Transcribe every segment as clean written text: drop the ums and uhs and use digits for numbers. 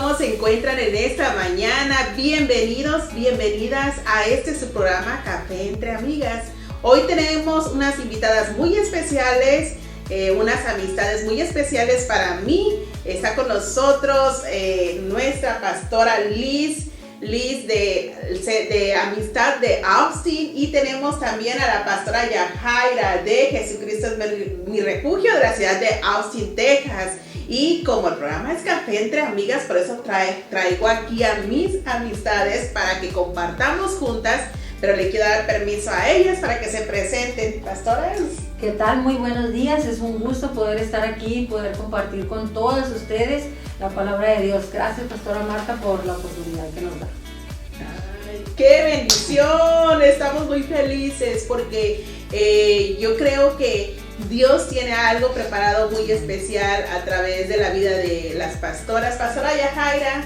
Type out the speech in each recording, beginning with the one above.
¿Cómo se encuentran en esta mañana? Bienvenidos, bienvenidas a su programa Café entre Amigas. Hoy tenemos unas invitadas muy especiales, unas amistades muy especiales para mí. Está con nosotros nuestra pastora Liz de Amistad de Austin, y tenemos también a la pastora Yajaira de Jesucristo es mi refugio de la ciudad de Austin, Texas. Y como el programa es Café entre Amigas, por eso traigo aquí a mis amistades para que compartamos juntas, pero le quiero dar permiso a ellas para que se presenten. Pastoras, ¿qué tal? Muy buenos días, es un gusto poder estar aquí y poder compartir con todos ustedes la palabra de Dios. Gracias, pastora Marta, por la oportunidad que nos da. ¡Ay, qué bendición! Estamos muy felices porque yo creo que Dios tiene algo preparado muy especial a través de la vida de las pastoras. Pastora Yajaira.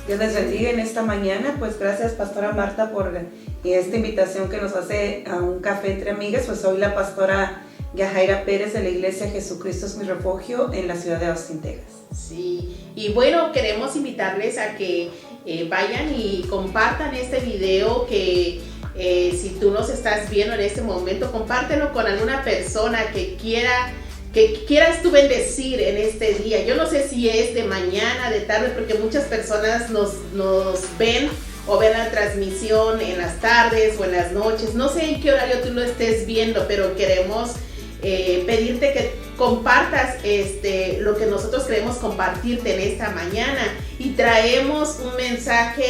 Dios les bendiga en esta mañana. Pues gracias, pastora Marta, por esta invitación que nos hace a un café entre amigas. Pues soy la pastora Yajaira Pérez de la iglesia Jesucristo es mi refugio en la ciudad de Austin, Texas. Sí, y bueno, queremos invitarles a que vayan y compartan este video, que si tú nos estás viendo en este momento, compártelo con alguna persona que quieras tú bendecir en este día. Yo no sé si es de mañana, de tarde, porque muchas personas nos ven o ven la transmisión en las tardes o en las noches. No sé en qué horario tú lo estés viendo, pero queremos pedirte que compartas lo que nosotros queremos compartirte en esta mañana, y traemos un mensaje,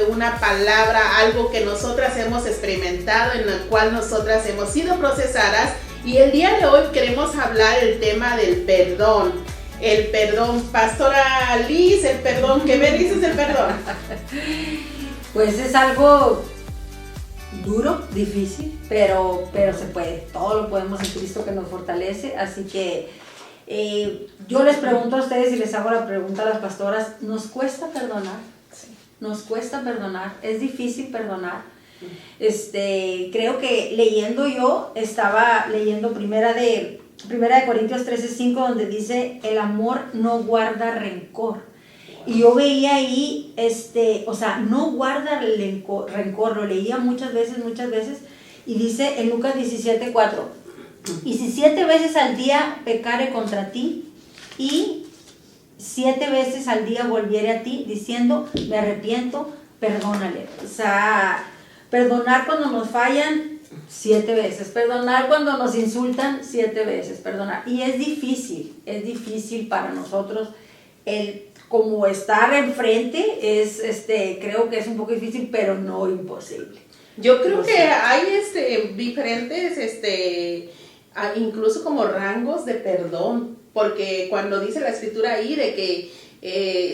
una palabra, algo que nosotras hemos experimentado, en la cual nosotras hemos sido procesadas. Y el día de hoy queremos hablar el tema del perdón. El perdón. Pastora Liz, el perdón. ¿Qué me dices del perdón? Pues es algo duro, difícil, pero se puede. Todo lo podemos en Cristo que nos fortalece. Así que yo les pregunto a ustedes y les hago la pregunta a las pastoras: ¿nos cuesta perdonar? Sí. ¿Nos cuesta perdonar? ¿Es difícil perdonar? Creo que estaba leyendo primera de Corintios 13:5, donde dice: el amor no guarda rencor. Y yo veía ahí, no guarda rencor, lo leía muchas veces, y dice en Lucas 17:4, y si 7 veces al día pecare contra ti, y 7 veces al día volviere a ti, diciendo, me arrepiento, perdónale. O sea, perdonar cuando nos fallan 7 veces, perdonar cuando nos insultan 7 veces, perdonar. Y es difícil para nosotros como estar enfrente, creo que es un poco difícil, pero no imposible. Yo creo que hay diferentes, incluso como rangos de perdón, porque cuando dice la escritura ahí de que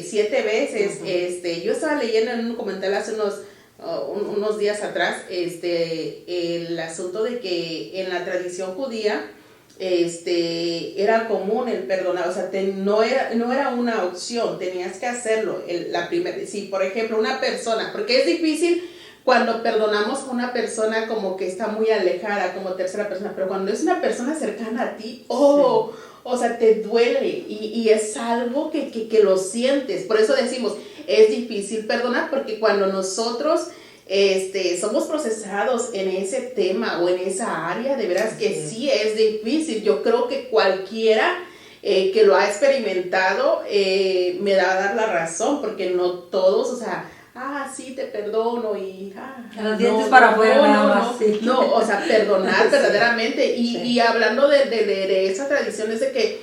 7 veces, uh-huh. Yo estaba leyendo en un comentario hace unos días atrás, el asunto de que en la tradición judía, era común el perdonar, o sea, no era una opción, tenías que hacerlo. Si por ejemplo una persona, porque es difícil cuando perdonamos a una persona como que está muy alejada, como tercera persona, pero cuando es una persona cercana a ti, sí. O sea, te duele y es algo que lo sientes. Por eso decimos, es difícil perdonar, porque cuando nosotros somos procesados en ese tema o en esa área, de veras que sí es difícil. Yo creo que cualquiera que lo ha experimentado me da a dar la razón, porque no todos, o sea, sí te perdono y los dientes para afuera, no, o sea, perdonar verdaderamente. Y hablando de esa tradición, es de que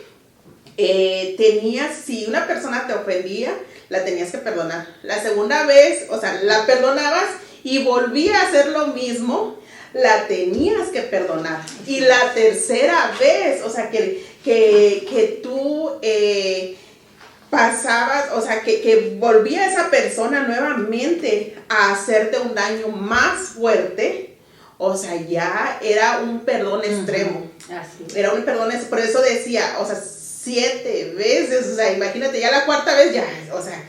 si una persona te ofendía, la tenías que perdonar. La segunda vez, o sea, la perdonabas y volvía a hacer lo mismo, la tenías que perdonar. Y la tercera vez, o sea, que tú pasabas, o sea, que volvía esa persona nuevamente a hacerte un daño más fuerte, o sea, ya era un perdón extremo. Así. Era un perdón, por eso decía, o sea, 7 veces, o sea, imagínate, ya la cuarta vez ya, o sea,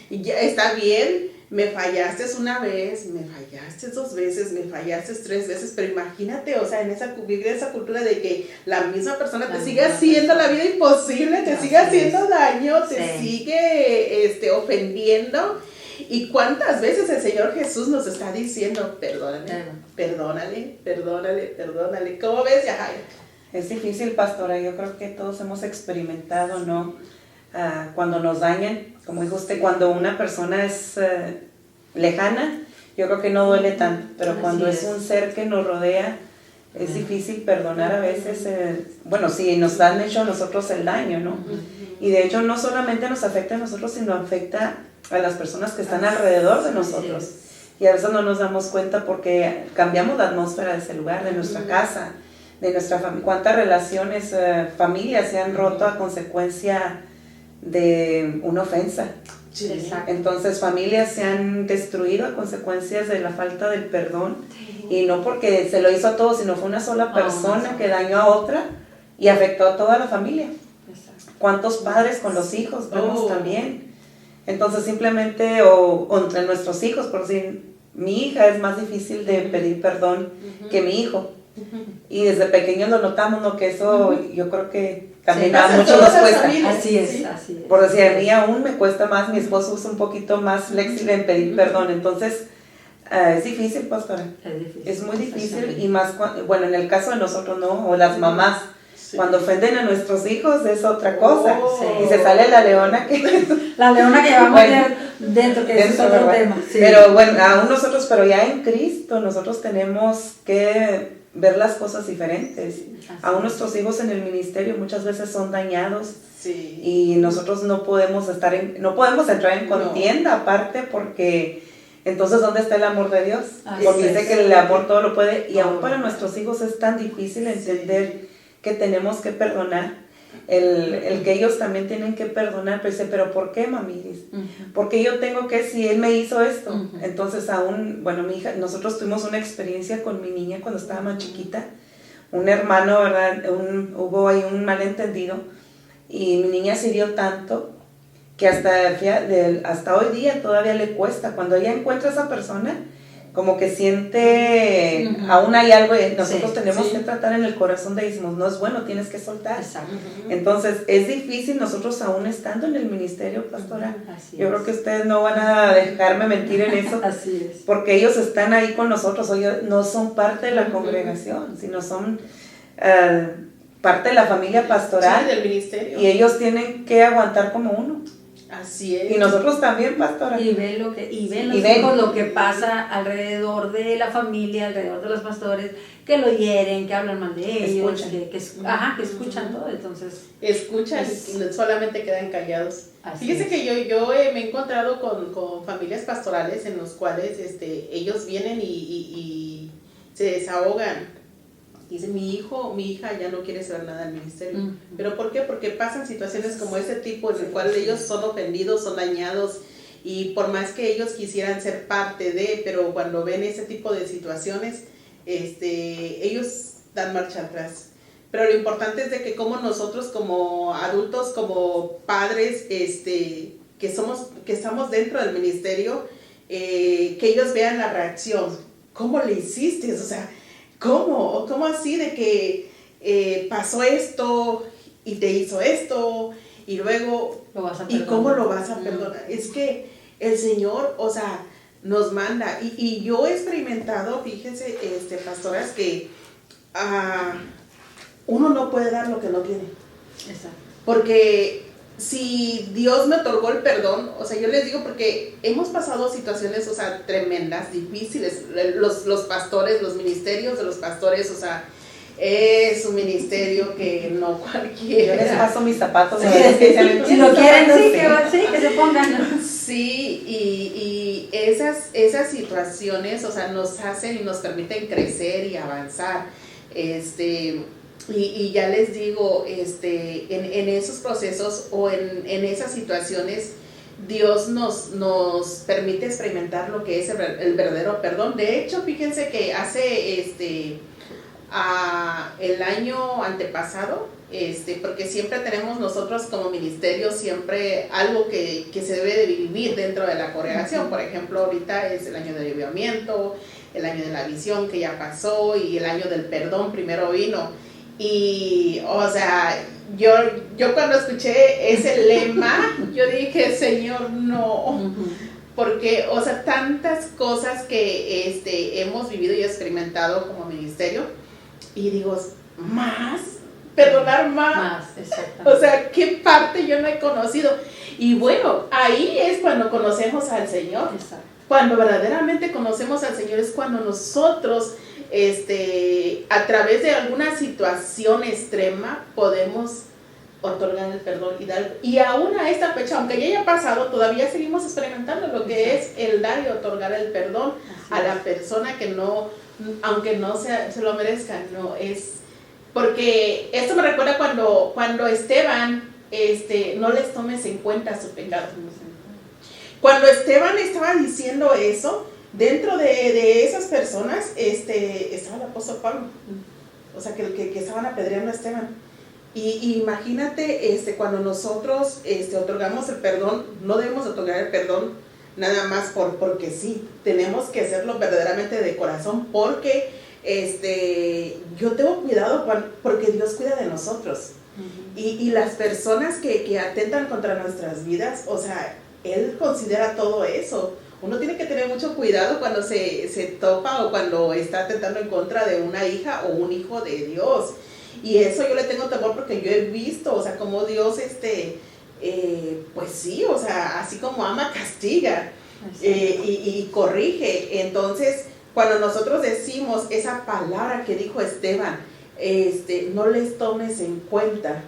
ya está bien, me fallaste una vez, me fallaste 2 veces, me fallaste 3 veces, pero imagínate, o sea, vivir esa cultura de que la misma persona te sigue haciendo la vida imposible, te sigue haciendo daño, te sigue ofendiendo. ¿Y cuántas veces el Señor Jesús nos está diciendo, perdónale? ¿Cómo ves, Yajaira? Es difícil, pastora, yo creo que todos hemos experimentado, ¿no? Cuando nos dañan, como dijo usted, cuando una persona es lejana, yo creo que no duele tanto, pero cuando es un ser que nos rodea, es difícil perdonar a veces, bueno, si nos han hecho a nosotros el daño, ¿no? Y de hecho no solamente nos afecta a nosotros, sino afecta a las personas que están alrededor de nosotros. Y a veces no nos damos cuenta porque cambiamos la atmósfera de ese lugar, de nuestra casa, de nuestra familia. ¿Cuántas relaciones, familias se han roto a consecuencia de una ofensa? Sí. Entonces familias se han destruido a consecuencias de la falta del perdón, y no porque se lo hizo a todos, sino fue una sola persona que dañó a otra y afectó a toda la familia. ¿Cuántos padres con los hijos vemos también? Entonces simplemente, o entre nuestros hijos, por decir, mi hija es más difícil de pedir perdón que mi hijo. Y desde pequeños lo notamos, ¿no? Que eso yo creo que también a muchos nos cuesta. Así es. Por decir, a mí aún me cuesta más, mi esposo es un poquito más flexible en pedir perdón. Entonces, es difícil, pastora. Es muy difícil, y más, bueno, en el caso de nosotros, ¿no? O las mamás. Cuando ofenden a nuestros hijos es otra cosa. Y se sale la leona que... La leona que llevamos dentro, que es otro tema. Sí. Pero bueno, aún nosotros, pero ya en Cristo, nosotros tenemos que ver las cosas diferentes. Aún nuestros hijos en el ministerio muchas veces son dañados. Sí. Y nosotros no podemos entrar en contienda aparte, porque entonces ¿dónde está el amor de Dios? Porque dice que el amor todo lo puede, y aún para nuestros hijos es tan difícil entender que tenemos que perdonar, el que ellos también tienen que perdonar. Pero dice, ¿pero por qué, mami? Dice, porque yo tengo que, si él me hizo esto. Entonces aún, bueno, mi hija, nosotros tuvimos una experiencia con mi niña cuando estaba más chiquita, un hermano, ¿verdad? Hubo ahí un malentendido, y mi niña se dio tanto que hasta hoy día todavía le cuesta, cuando ella encuentra a esa persona, como que siente, aún hay algo, nosotros tenemos que tratar en el corazón de decimos, no es bueno, tienes que soltar. Entonces es difícil nosotros aún estando en el ministerio, pastora. Yo creo que ustedes no van a dejarme mentir en eso. Así es. Porque ellos están ahí con nosotros, ellos no son parte de la congregación, sino son parte de la familia pastoral. Sí, del ministerio. Y ellos tienen que aguantar como uno. Así es. Y nosotros también, pastora. Y ven los hijos, lo que pasa alrededor de la familia, alrededor de los pastores, que lo hieren, que hablan mal de ellos, que escuchan todo. Entonces escuchan y solamente quedan callados. Fíjese que yo me he encontrado con familias pastorales en los cuales ellos vienen y se desahogan. Dice, mi hija ya no quiere saber nada del ministerio. ¿Pero por qué? Porque pasan situaciones como ese tipo en el cual ellos son ofendidos, son dañados, y por más que ellos quisieran ser parte de, pero cuando ven ese tipo de situaciones, ellos dan marcha atrás. Pero lo importante es de que como nosotros como adultos, como padres, que estamos dentro del ministerio, que ellos vean la reacción. ¿Cómo le hiciste? O sea, ¿Cómo así de que pasó esto y te hizo esto y luego y cómo lo vas a perdonar? Es que el Señor, o sea, nos manda, y yo he experimentado, fíjense, pastoras, que uno no puede dar lo que no tiene. Exacto. Porque si Dios me otorgó el perdón, o sea, yo les digo, porque hemos pasado situaciones, o sea, tremendas, difíciles, los pastores, los ministerios de los pastores, o sea, es un ministerio que no cualquiera. Yo les paso mis zapatos. Si lo quieren, que se pongan. Sí, y esas situaciones, o sea, nos hacen y nos permiten crecer y avanzar. Y ya les digo, en esos procesos o en esas situaciones, Dios nos permite experimentar lo que es el verdadero perdón. De hecho, fíjense que hace el año antepasado, porque siempre tenemos nosotros como ministerio siempre algo que se debe de vivir dentro de la congregación. Por ejemplo, ahorita es el año del avivamiento, el año de la visión que ya pasó y el año del perdón primero vino. Y, o sea, yo cuando escuché ese lema, yo dije, Señor, no. Porque, o sea, tantas cosas que hemos vivido y experimentado como ministerio. Y digo, más, perdonar más. Exactamente. O sea, ¿qué parte yo no he conocido? Y bueno, ahí es cuando conocemos al Señor. Exacto. Cuando verdaderamente conocemos al Señor es cuando nosotros, a través de alguna situación extrema, podemos otorgar el perdón y dar. Y aún a esta fecha, aunque ya haya pasado, todavía seguimos experimentando lo que es el dar y otorgar el perdón a la persona que no, aunque no se lo merezca, no es. Porque esto me recuerda cuando Esteban, no les tomes en cuenta su pecado. Cuando Esteban estaba diciendo eso, dentro de esas personas, estaba el apóstol Pablo. O sea, que estaban apedreando a Esteban. Y imagínate, cuando nosotros otorgamos el perdón, no debemos otorgar el perdón nada más porque sí, tenemos que hacerlo verdaderamente de corazón, porque yo tengo cuidado porque Dios cuida de nosotros. Y las personas que atentan contra nuestras vidas, o sea, Él considera todo eso. Uno tiene que tener mucho cuidado cuando se topa o cuando está atentando en contra de una hija o un hijo de Dios. Y eso yo le tengo temor porque yo he visto, o sea, como Dios, pues sí, o sea, así como ama, castiga y corrige. Entonces, cuando nosotros decimos esa palabra que dijo Esteban, no les tomes en cuenta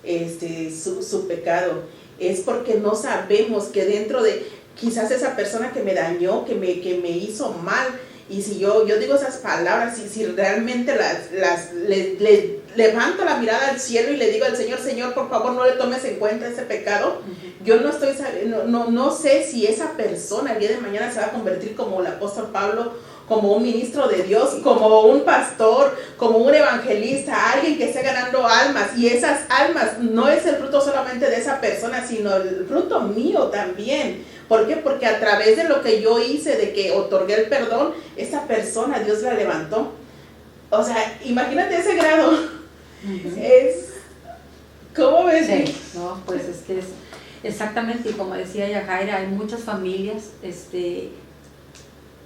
su pecado, es porque no sabemos que dentro de quizás esa persona que me dañó, que me hizo mal, y si yo digo esas palabras, y si realmente le levanto la mirada al cielo y le digo al Señor, Señor, por favor, no le tomes en cuenta ese pecado, yo no sé si esa persona el día de mañana se va a convertir como el apóstol Pablo, como un ministro de Dios, como un pastor, como un evangelista, alguien que esté ganando almas, y esas almas no es el fruto solamente de esa persona, sino el fruto mío también. ¿Por qué? Porque a través de lo que yo hice, de que otorgué el perdón, esa persona Dios la levantó. O sea, imagínate ese grado. ¿Cómo ves? Sí, no, pues es que es exactamente, y como decía Yajaira, hay muchas familias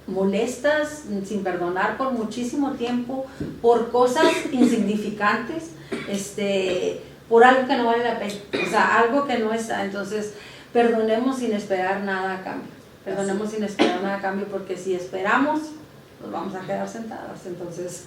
molestas, sin perdonar por muchísimo tiempo, por cosas insignificantes, por algo que no vale la pena, o sea, algo que no está. Entonces, perdonemos sin esperar nada a cambio, perdonemos sin esperar nada a cambio, porque si esperamos, nos vamos a quedar sentadas. Entonces,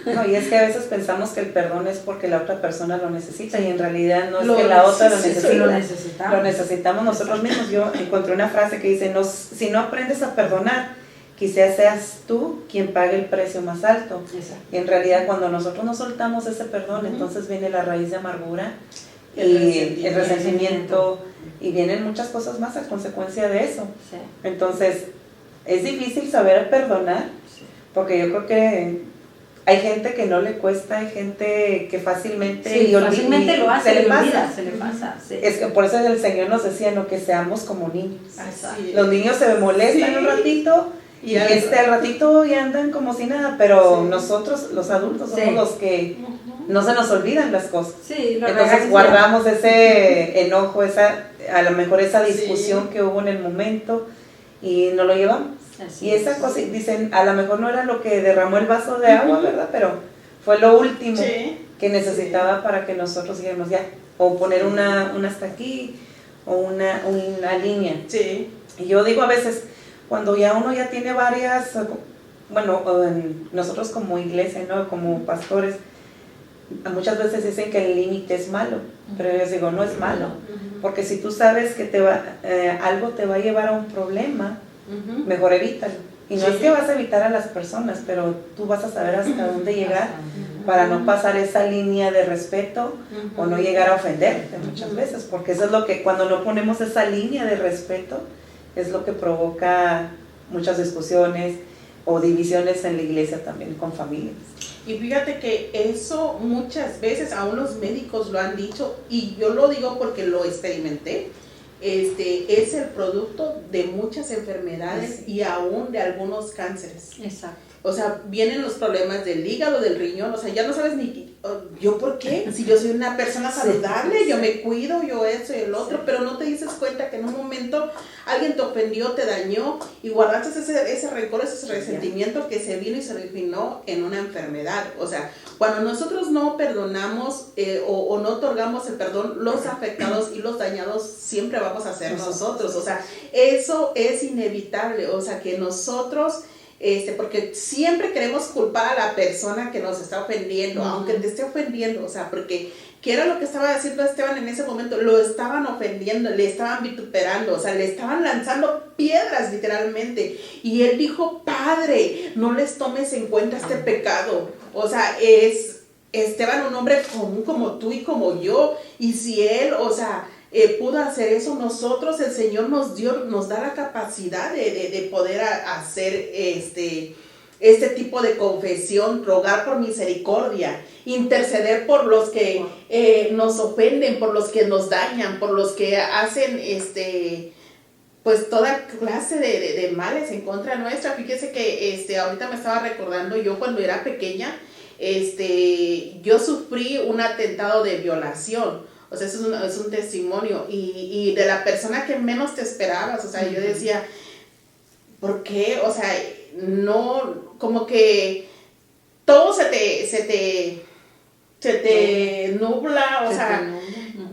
no, y es que a veces pensamos que el perdón es porque la otra persona lo necesita, y en realidad no es que la otra lo necesita, lo necesitamos nosotros mismos. Yo encontré una frase que dice, si no aprendes a perdonar, quizás seas tú quien pague el precio más alto. Exacto. Y en realidad cuando nosotros nos soltamos ese perdón, entonces viene la raíz de amargura, y el resentimiento, y vienen muchas cosas más a consecuencia de eso. Sí. Entonces, es difícil saber perdonar, porque yo creo que hay gente que no le cuesta, hay gente que fácilmente, fácilmente lo hace, se le pasa. Sí. Es que por eso el Señor nos decía, no, que seamos como niños. Los niños se molestan un ratito, y al ratito y andan como si nada, pero nosotros, los adultos, somos los que no se nos olvidan las cosas. Entonces guardamos ese enojo, a lo mejor esa discusión que hubo en el momento, y no lo llevamos. Y esa cosa, dicen, a lo mejor no era lo que derramó el vaso de agua, ¿verdad? Pero fue lo último que necesitaba para que nosotros dijéramos ya, o poner una hasta aquí, o una línea. Y yo digo a veces, cuando uno ya tiene varias, bueno, nosotros como iglesia, ¿no? Como pastores, muchas veces dicen que el límite es malo, pero yo digo, no es malo, porque si tú sabes que algo te va a llevar a un problema, mejor evítalo. Y no es que vas a evitar a las personas, pero tú vas a saber hasta dónde llegar para no pasar esa línea de respeto o no llegar a ofenderte muchas veces, porque eso es lo que, cuando no ponemos esa línea de respeto, es lo que provoca muchas discusiones o divisiones en la iglesia también con familias. Y fíjate que eso muchas veces aún los médicos lo han dicho, y yo lo digo porque lo experimenté. Es el producto de muchas enfermedades y aún de algunos cánceres. Exacto. O sea, vienen los problemas del hígado, del riñón, o sea, ya no sabes ni yo por qué, si yo soy una persona saludable, yo me cuido, yo eso y el otro, pero no te dices cuenta que en un momento alguien te ofendió, te dañó y guardaste ese rencor, ese resentimiento que se vino y se refinó en una enfermedad. O sea, cuando nosotros no perdonamos o no otorgamos el perdón, los afectados y los dañados siempre vamos a ser nosotros. O sea, eso es inevitable, o sea, que nosotros... porque siempre queremos culpar a la persona que nos está ofendiendo, aunque te esté ofendiendo, o sea, porque ¿qué era lo que estaba haciendo Esteban en ese momento? Lo estaban ofendiendo, le estaban vituperando, o sea, le estaban lanzando piedras literalmente, y él dijo, Padre, no les tomes en cuenta este pecado. O sea, es Esteban un hombre común como tú y como yo, y si él, o sea, pudo hacer eso, nosotros, el Señor nos da la capacidad de poder hacer este tipo de confesión, rogar por misericordia, interceder por los que nos ofenden, por los que nos dañan, por los que hacen pues toda clase de males en contra nuestra. Fíjese que ahorita me estaba recordando, yo cuando era pequeña, yo sufrí un atentado de violación. O sea, eso es un testimonio, y de la persona que menos te esperabas. O sea, yo decía, ¿por qué? O sea, no, como que todo se te nubla, o sea,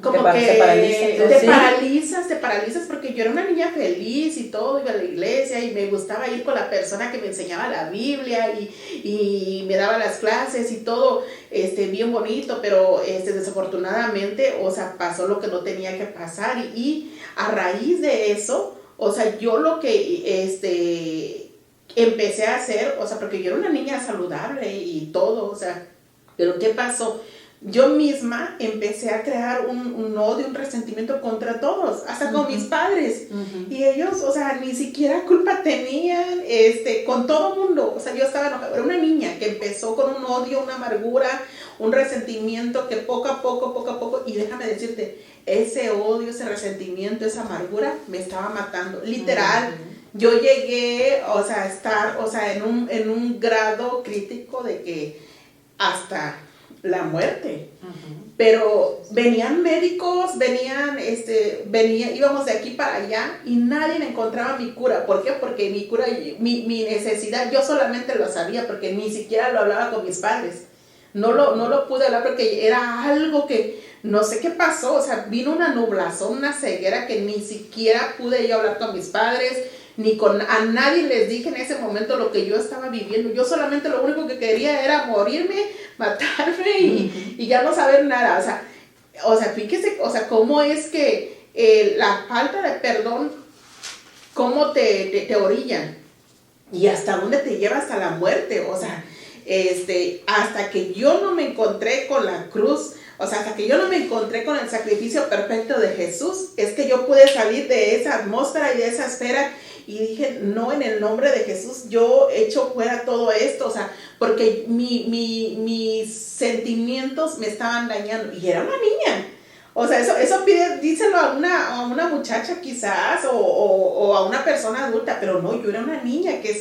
como que te paralizas, porque yo era una niña feliz y todo, iba a la iglesia y me gustaba ir con la persona que me enseñaba la Biblia y me daba las clases y todo, bien bonito, pero desafortunadamente, o sea, pasó lo que no tenía que pasar, y a raíz de eso, o sea, yo lo que empecé a hacer, o sea, porque yo era una niña saludable y todo, o sea, pero ¿qué pasó? Yo misma empecé a crear un odio, un resentimiento contra todos, hasta con mis padres. Y ellos, o sea, ni siquiera culpa tenían, con todo mundo. O sea, yo estaba enojada. Era una niña que empezó con un odio, una amargura, un resentimiento que poco a poco, y déjame decirte, ese odio, ese resentimiento, esa amargura me estaba matando. Literal, yo llegué, o sea, a estar, o sea, en un grado crítico de que hasta la muerte. Pero venían médicos, íbamos de aquí para allá y nadie encontraba mi cura. ¿Por qué? Porque mi cura, mi necesidad, yo solamente lo sabía porque ni siquiera lo hablaba con mis padres. No lo pude hablar porque era algo que no sé qué pasó. O sea, vino una nublazón, una ceguera que ni siquiera pude yo hablar con mis padres, a nadie les dije en ese momento lo que yo estaba viviendo. Yo solamente lo único que quería era morirme, matarme y ya no saber nada. O sea, fíjese, o sea, cómo es que la falta de perdón, cómo te orillan y hasta dónde te lleva, hasta la muerte. O sea, hasta que yo no me encontré con la cruz, o sea, hasta que yo no me encontré con el sacrificio perfecto de Jesús, es que yo pude salir de esa atmósfera y de esa esfera. Y dije, no, en el nombre de Jesús, yo echo fuera todo esto, o sea, porque mis sentimientos me estaban dañando. Y era una niña. O sea, eso díselo a una muchacha quizás, o a una persona adulta, pero no, yo era una niña que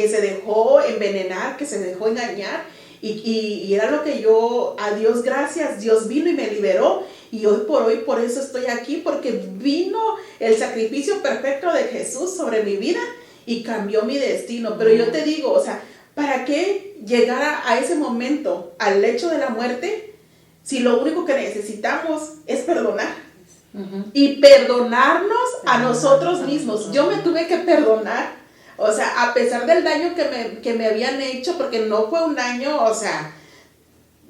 se dejó envenenar, que se dejó engañar. Y era lo que yo, a Dios gracias, Dios vino y me liberó. Y hoy por eso estoy aquí, porque vino el sacrificio perfecto de Jesús sobre mi vida y cambió mi destino. Pero yo te digo, o sea, ¿para qué llegar a ese momento, al lecho de la muerte, si lo único que necesitamos es perdonar? Y perdonarnos a nosotros mismos. Yo me tuve que perdonar. O sea, a pesar del daño que me habían hecho, porque no fue un daño, o sea,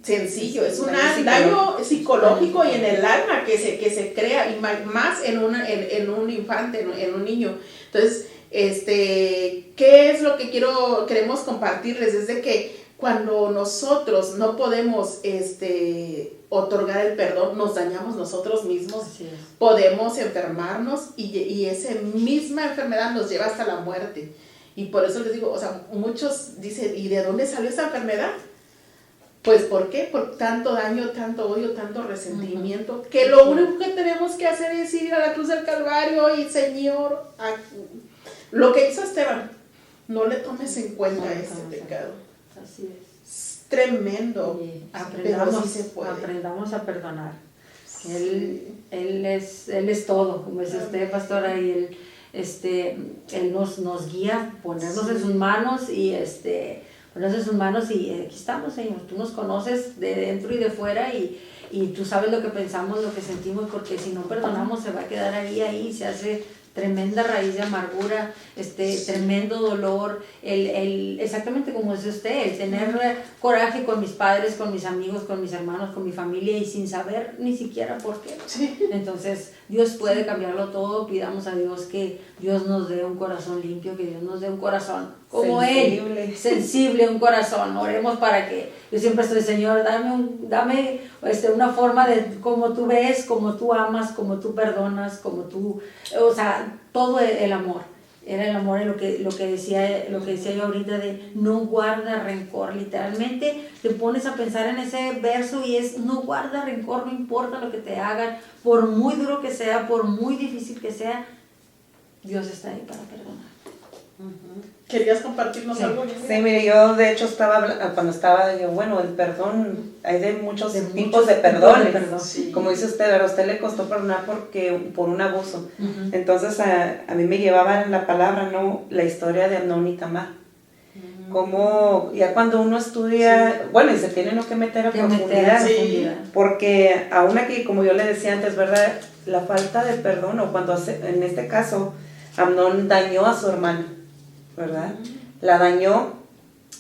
sencillo, es un daño psicológico y en el alma que se crea, y más en un infante, en un niño. Entonces, ¿qué es lo que queremos compartirles? Es de que cuando nosotros no podemos otorgar el perdón, nos dañamos nosotros mismos, podemos enfermarnos y esa misma enfermedad nos lleva hasta la muerte. Y por eso les digo, o sea, muchos dicen, ¿y de dónde salió esta enfermedad? Pues, ¿por qué? Por tanto daño, tanto odio, tanto resentimiento, que lo único que tenemos que hacer es ir a la cruz del Calvario y, Señor, lo que hizo Esteban, no le tomes en cuenta este pecado. Así es tremendo, aprendamos, pero sí se puede. Aprendamos a perdonar. Él es todo, como dice usted, pastora, y él nos guía, ponernos en sus manos y ponernos en sus manos y aquí estamos, Señor. Tú nos conoces de dentro y de fuera y tú sabes lo que pensamos, lo que sentimos, porque si no perdonamos se va a quedar ahí, se hace tremenda raíz de amargura, tremendo dolor, exactamente como dice usted, el tener coraje con mis padres, con mis amigos, con mis hermanos, con mi familia y sin saber ni siquiera por qué. Sí. Entonces, Dios puede cambiarlo todo, pidamos a Dios que Dios nos dé un corazón limpio, que Dios nos dé un corazón como Él, sensible, un corazón. Oremos para que, yo siempre estoy, Señor, dame una forma de cómo tú ves, cómo tú amas, cómo tú perdonas, cómo tú, o sea, todo el amor. Era el amor en lo que decía yo ahorita de no guarda rencor. Literalmente te pones a pensar en ese verso y es no guarda rencor, no importa lo que te hagan, por muy duro que sea, por muy difícil que sea, Dios está ahí para perdonar. ¿Querías compartirnos algo? Sí, mire, yo de hecho cuando estaba, bueno, el perdón, hay de muchos tipos de perdones. Sí. Como dice usted, a usted le costó perdonar por un abuso. Entonces a mí me llevaba en la palabra, ¿no?, la historia de Amnón y Tamar. Como ya cuando uno estudia, bueno, y se tiene uno que meter a profundidad, porque aún aquí, como yo le decía antes, ¿verdad?, la falta de perdón, o cuando en este caso Amnón dañó a su hermana, ¿verdad? La dañó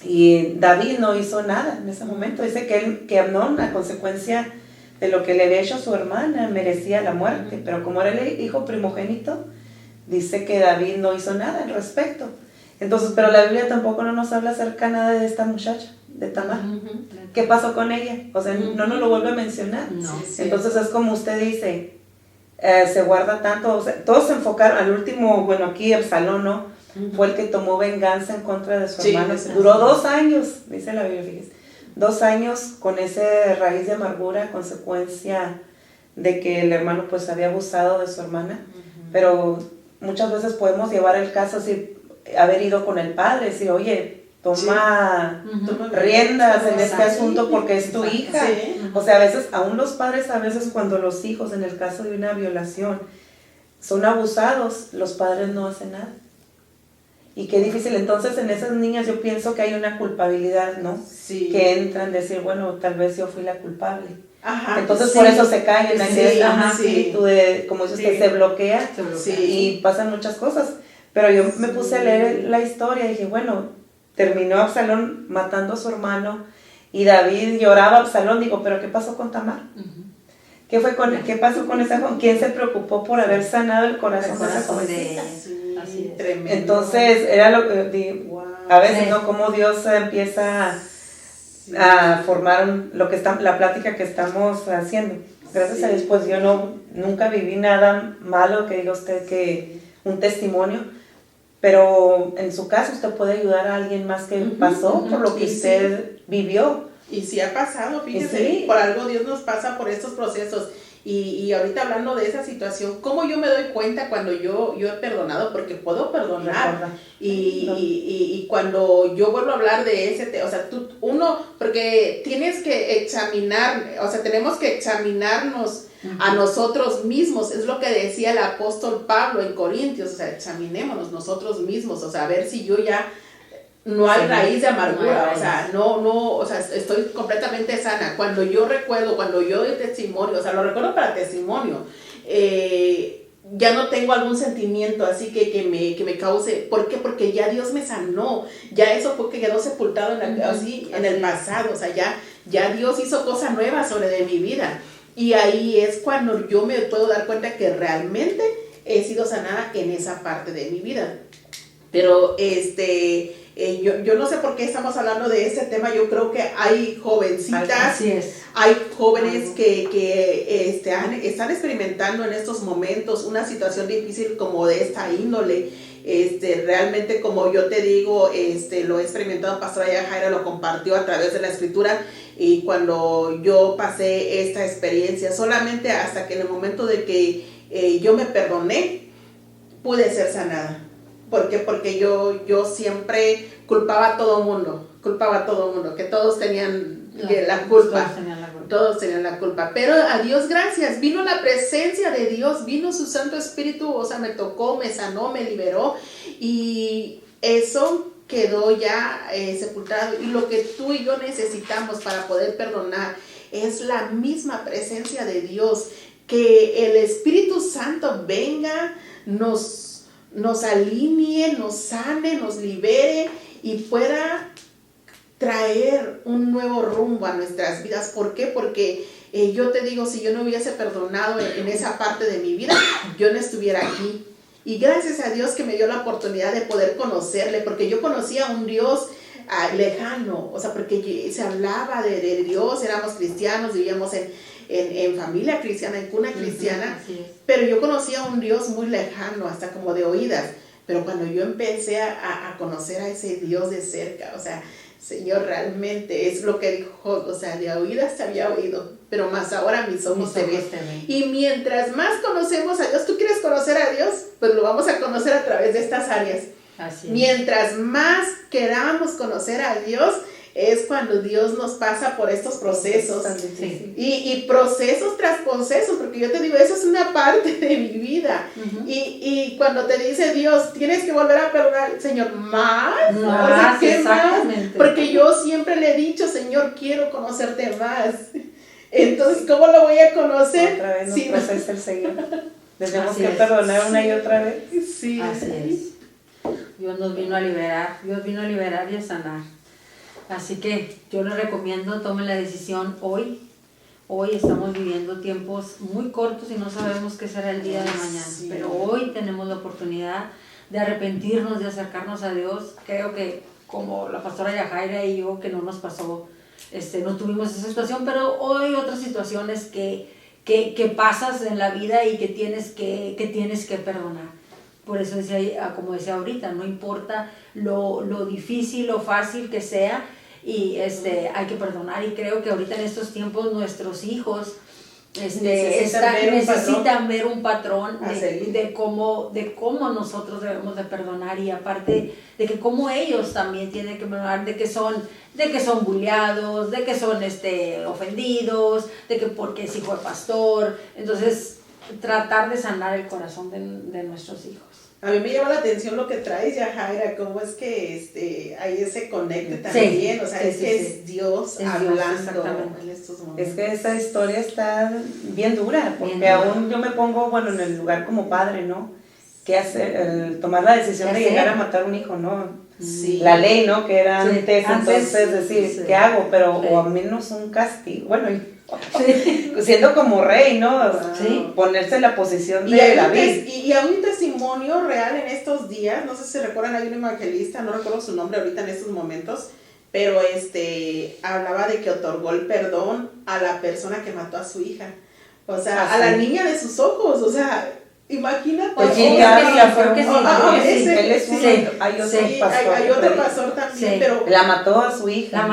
y David no hizo nada en ese momento. Dice que Amnón, a consecuencia de lo que le había hecho a su hermana, merecía la muerte, pero como era el hijo primogénito, dice que David no hizo nada al respecto. Entonces, pero la Biblia tampoco no nos habla acerca nada de esta muchacha, de Tamar. ¿Qué pasó con ella? O sea, no nos lo vuelve a mencionar. No. Entonces es como usted dice, se guarda tanto, o sea, todos se enfocaron, al último, bueno, aquí Absalón, ¿no?, fue el que tomó venganza en contra de su hermano. Duró 2 años, dice la Biblia, fíjese, 2 años con esa raíz de amargura a consecuencia de que el hermano pues había abusado de su hermana. Pero muchas veces podemos llevar el caso así, haber ido con el padre, decir, oye, toma riendas en este asunto porque es tu hija. O sea, a veces, aún los padres, a veces cuando los hijos, en el caso de una violación, son abusados, los padres no hacen nada. Y qué difícil. Entonces, en esas niñas yo pienso que hay una culpabilidad, ¿no? Sí. Que entran a decir, bueno, tal vez yo fui la culpable. Ajá, entonces, por eso se caen en ese espíritu de, como dice usted, se bloquea. Y pasan muchas cosas. Pero yo me puse a leer la historia y dije, bueno, terminó Absalón matando a su hermano y David lloraba a Absalón. Digo, ¿pero qué pasó con Tamar? ¿Qué pasó con esa joven? ¿Quién se preocupó por haber sanado el corazón de esa jovencita? Así tremendo. Entonces, era lo que a veces, ¿no?, cómo Dios empieza a formar la plática que estamos haciendo. Gracias a Dios, pues yo nunca viví nada malo, que diga usted, que un testimonio, pero en su caso usted puede ayudar a alguien más que pasó por lo que usted vivió. Y sí ha pasado, fíjese, por algo Dios nos pasa por estos procesos. Y ahorita hablando de esa situación, ¿cómo yo me doy cuenta cuando yo he perdonado? Porque puedo perdonar. Y cuando yo vuelvo a hablar de ese, o sea, porque tienes que examinar, o sea, tenemos que examinarnos a nosotros mismos. Es lo que decía el apóstol Pablo en Corintios, o sea, examinémonos nosotros mismos, o sea, a ver si yo ya no hay raíz de amargura, o sea, estoy completamente sana. Cuando yo recuerdo, cuando yo doy testimonio, o sea, lo recuerdo para testimonio, ya no tengo algún sentimiento así que me cause. ¿Por qué? Porque ya Dios me sanó, ya eso fue que quedó sepultado en el pasado, o sea, ya Dios hizo cosas nuevas de mi vida. Y ahí es cuando yo me puedo dar cuenta que realmente he sido sanada en esa parte de mi vida. Pero yo no sé por qué estamos hablando de este tema. Yo creo que hay jovencitas, Así es. hay jóvenes que están experimentando en estos momentos una situación difícil como de esta índole. Realmente, como yo te digo, lo he experimentado. Pastora Yajaira lo compartió a través de la escritura, y cuando yo pasé esta experiencia, solamente hasta que en el momento de que yo me perdoné, pude ser sanada. ¿Por qué? Porque yo siempre culpaba a todo mundo, que todos tenían la culpa. Todos tenían la culpa, pero a Dios gracias, vino la presencia de Dios, vino su Santo Espíritu, o sea, me tocó, me sanó, me liberó, y eso quedó ya sepultado. Y lo que tú y yo necesitamos para poder perdonar es la misma presencia de Dios, que el Espíritu Santo venga, nos alinee, nos sane, nos libere y pueda traer un nuevo rumbo a nuestras vidas. ¿Por qué? Porque yo te digo, si yo no hubiese perdonado en esa parte de mi vida, yo no estuviera aquí. Y gracias a Dios que me dio la oportunidad de poder conocerle, porque yo conocía a un Dios lejano, o sea, porque se hablaba de Dios, éramos cristianos, vivíamos en familia cristiana, en cuna cristiana, pero yo conocía a un Dios muy lejano, hasta como de oídas. Pero cuando yo empecé a conocer a ese Dios de cerca, o sea, Señor, realmente es lo que dijo, o sea, de oídas te había oído, pero más ahora mis ojos te ven. Y mientras más conocemos a Dios, tú quieres conocer a Dios, pues lo vamos a conocer a través de estas áreas. Así mientras más queramos conocer a Dios, es cuando Dios nos pasa por estos procesos. Sí. Y procesos tras procesos, porque yo te digo, eso es una parte de mi vida. Y cuando te dice Dios, tienes que volver a perdonar, Señor, ¿más? O sea, ¿qué más? Porque yo siempre le he dicho, Señor, quiero conocerte más. Entonces, ¿cómo lo voy a conocer? Otra vez nos procesa el Señor. Tenemos que perdonar una y otra vez. Sí. Así es. Dios nos vino a liberar, Dios vino a liberar y a sanar. Así que yo les recomiendo, tomen la decisión hoy. Hoy estamos viviendo tiempos muy cortos y no sabemos qué será el día de mañana. Sí. Pero hoy tenemos la oportunidad de arrepentirnos, de acercarnos a Dios. Creo que como la pastora Yajaira y yo, que no nos pasó, no tuvimos esa situación, pero hoy otras situaciones que pasas en la vida y que tienes que perdonar. Por eso decía, como decía ahorita, no importa lo difícil, lo fácil que sea, y hay que perdonar. Y creo que ahorita en estos tiempos nuestros hijos necesitan ver un patrón de cómo nosotros debemos de perdonar, y aparte de que cómo ellos también tienen que perdonar, de que son bulleados, de que son ofendidos, de que porque es hijo de pastor. Entonces tratar de sanar el corazón de nuestros hijos. A mí me llama la atención lo que traes, Yajaira, cómo es que hay ese conecte también, o sea, es Dios hablando en estos momentos. Es que esa historia está bien dura, porque aún yo me pongo, en el lugar como padre, ¿no? ¿Qué hacer? El tomar la decisión de llegar a matar a un hijo, ¿no? Sí. La ley, ¿no? Que era antes, entonces decir, ¿qué hago? Pero, o al menos un castigo, siendo como rey, ¿no? Sí. Ponerse en la posición de David. Y hay un testimonio real en estos días, no sé si se recuerdan, hay un evangelista, no recuerdo su nombre ahorita en estos momentos, pero hablaba de que otorgó el perdón a la persona que mató a su hija, o sea, a la niña de sus ojos, o sea, imagínate. Pues sí, hay otro pastor también, pero la mató a su hija.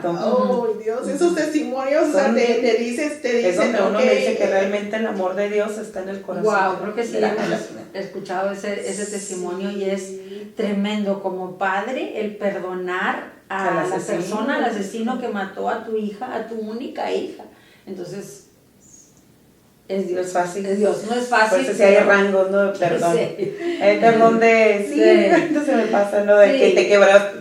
Oh, Dios, esos testimonios, o sea, te dicen, es donde uno le dice que realmente el amor de Dios está en el corazón. Wow, creo que sí, hemos escuchado ese testimonio, y es tremendo como padre el perdonar a la persona, al asesino que mató a tu hija, a tu única hija. Entonces, es Dios, no es fácil. Es Dios, no es fácil. Por eso sí hay rangos, ¿no? De perdón. Sí. Hay perdón entonces me pasa, ¿no? De que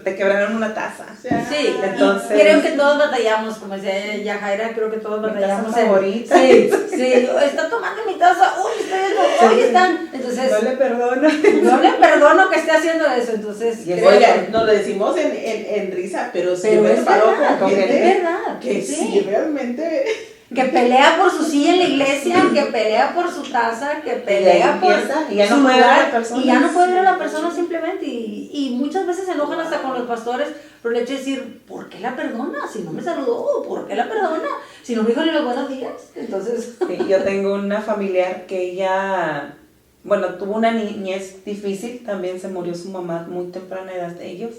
te quebraron una taza. Sí, entonces. Creo que todos batallamos, como decía Yajaira, creo que todos batallamos. Mi taza favorita. Sí, está tomando mi taza, uy, están. Entonces. No le perdono. No le perdono que esté haciendo eso, entonces. Oiga, nos lo decimos en risa, pero sí me es paró verdad, con gente es verdad. que sí realmente. que pelea por su silla en la iglesia, que pelea por su taza, que pelea por y ya su no puede ver a lugar, la persona. y ya no puede ver a la persona simplemente, y muchas veces se enojan hasta con los pastores por el hecho de decir, ¿por qué la perdona? Si no me saludó, ¿por qué la perdona? Si no me dijo ni los buenos días. Entonces, sí, yo tengo una familiar que ella, bueno, tuvo una niñez difícil, también se murió su mamá muy temprana edad de ellos.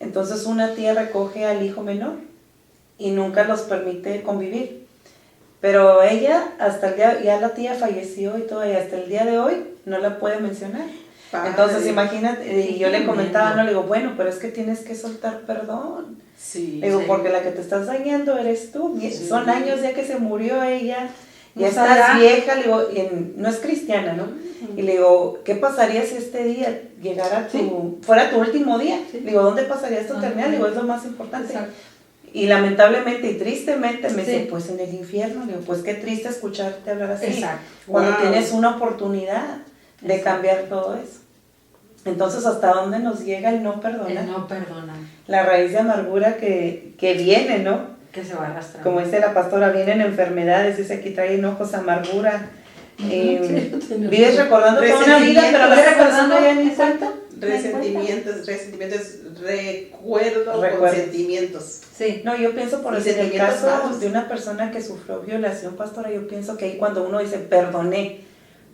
Entonces una tía recoge al hijo menor y nunca los permite convivir. Pero ella, hasta el día, ya la tía falleció y todo, y hasta el día de hoy no la puede mencionar. Padre. Entonces imagínate, y yo le comentaba, no, le digo, bueno, pero es que tienes que soltar perdón. Sí, le digo, sí. Porque la que te estás dañando eres tú. Sí. Son años ya que se murió ella, ya No estás sabrá. vieja, le digo, no es cristiana, ¿no? Y le digo, ¿qué pasaría si este día llegara fuera tu último día? Le digo, ¿dónde pasarías tu eternidad? Le digo, es lo más importante. Exacto. Y lamentablemente y tristemente me dice, Sí. pues en el infierno. Le digo, pues qué triste escucharte hablar así. Exacto. Cuando Wow. tienes una oportunidad de cambiar todo eso. Entonces, ¿hasta dónde nos llega el no perdonar? El no perdona, La raíz de amargura que viene, ¿no? que se va arrastrando. Como dice la pastora, vienen enfermedades, dice aquí trae enojos, amargura. Vives recordando toda una vida, pero no recordando ya ni cuenta. Resentimientos, recuerdos con sentimientos. Sí. No, yo pienso por Y eso, en el sentimientos caso malos. de una persona que sufrió violación, pastora, yo pienso que ahí cuando uno dice perdoné,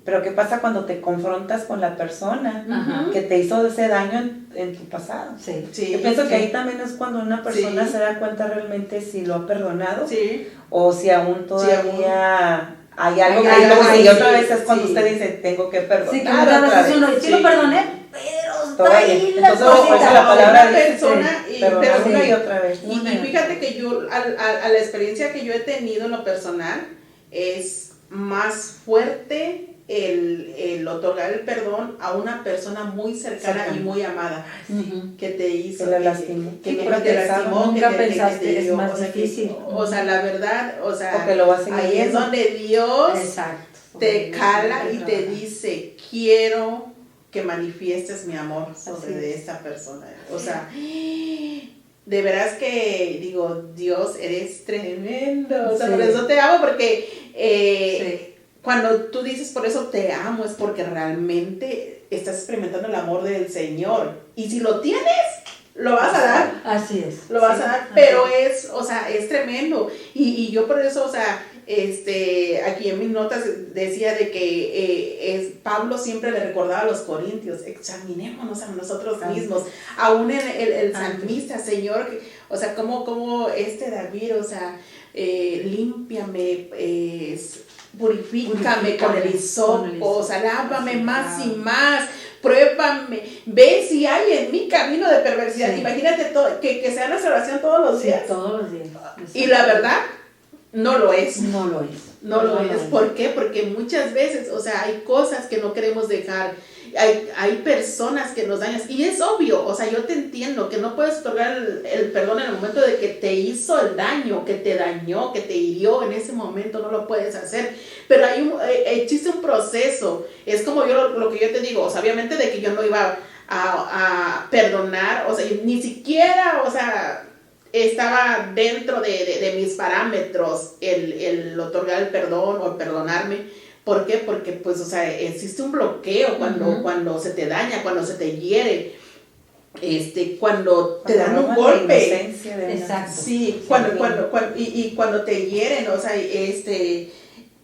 pero ¿qué pasa cuando te confrontas con la persona Ajá. que te hizo ese daño en tu pasado? Sí. Sí, Yo pienso sí. que ahí también es cuando una persona Sí. se da cuenta realmente si lo ha perdonado Sí. o si aún todavía hay algo que Hay algo como ahí, si otra sí, vez es cuando sí. usted dice tengo que perdonar. Sí, que muchas otra veces vez. uno, sí Sí. lo perdoné, pero está Todavía. ahí la Entonces, por eso cosita. la palabra Una dice persona que y- perdonar pero una sí. y otra vez. Y fíjate que yo, a la experiencia que yo he tenido en lo personal, es más fuerte el otorgar el perdón a una persona muy cercana y muy amada, Ujú. que te hizo, Que la lastimó. que Sí, te porque lastimó, nunca que te pensaste, es dio, más o sea, que- difícil. o sea, la verdad, o sea, Porque lo va a seguir ahí es viendo. donde Dios Exacto. te cala Porque y te dice, quiero que manifiestes mi amor sobre Así de es. esta persona. O sea, de veras que digo, Dios, eres tremendo. O sea, Sí. por eso te amo, porque Sí. cuando tú dices por eso te amo, es porque realmente estás experimentando el amor del Señor. Y si lo tienes, lo vas a dar. Así es. Lo vas Sí, a dar, así pero es. es, o sea, es tremendo. Y yo por eso, o sea, aquí en mis notas decía de que Pablo siempre le recordaba a los corintios, examinémonos a nosotros mismos. Aún el salmista, Señor, o sea, como David, o sea, límpiame, purifícame con el hisopo, o sea, lávame más y más. Pruébame, ve si hay en mi camino de perversidad. Sí. Imagínate que sea nuestra oración todos los Sí, días. todos los días. Y la verdad, no lo es. No lo es. No lo es. ¿Por qué? Porque muchas veces, o sea, hay cosas que no queremos dejar. Hay personas que nos dañan. Y es obvio, o sea, yo te entiendo que no puedes otorgar el perdón en el momento de que te hizo el daño, que te dañó, que te hirió. En ese momento no lo puedes hacer. Pero existe un proceso. Es como lo que yo te digo. O sea, obviamente de que yo no iba a perdonar. O sea, ni siquiera, o sea, estaba dentro de mis parámetros el otorgar el perdón o el perdonarme. ¿Por qué? Porque, pues, o sea, existe un bloqueo cuando se te daña, cuando se te hiere, cuando te dan un golpe. Exacto. Sí, cuando te hieren, o sea,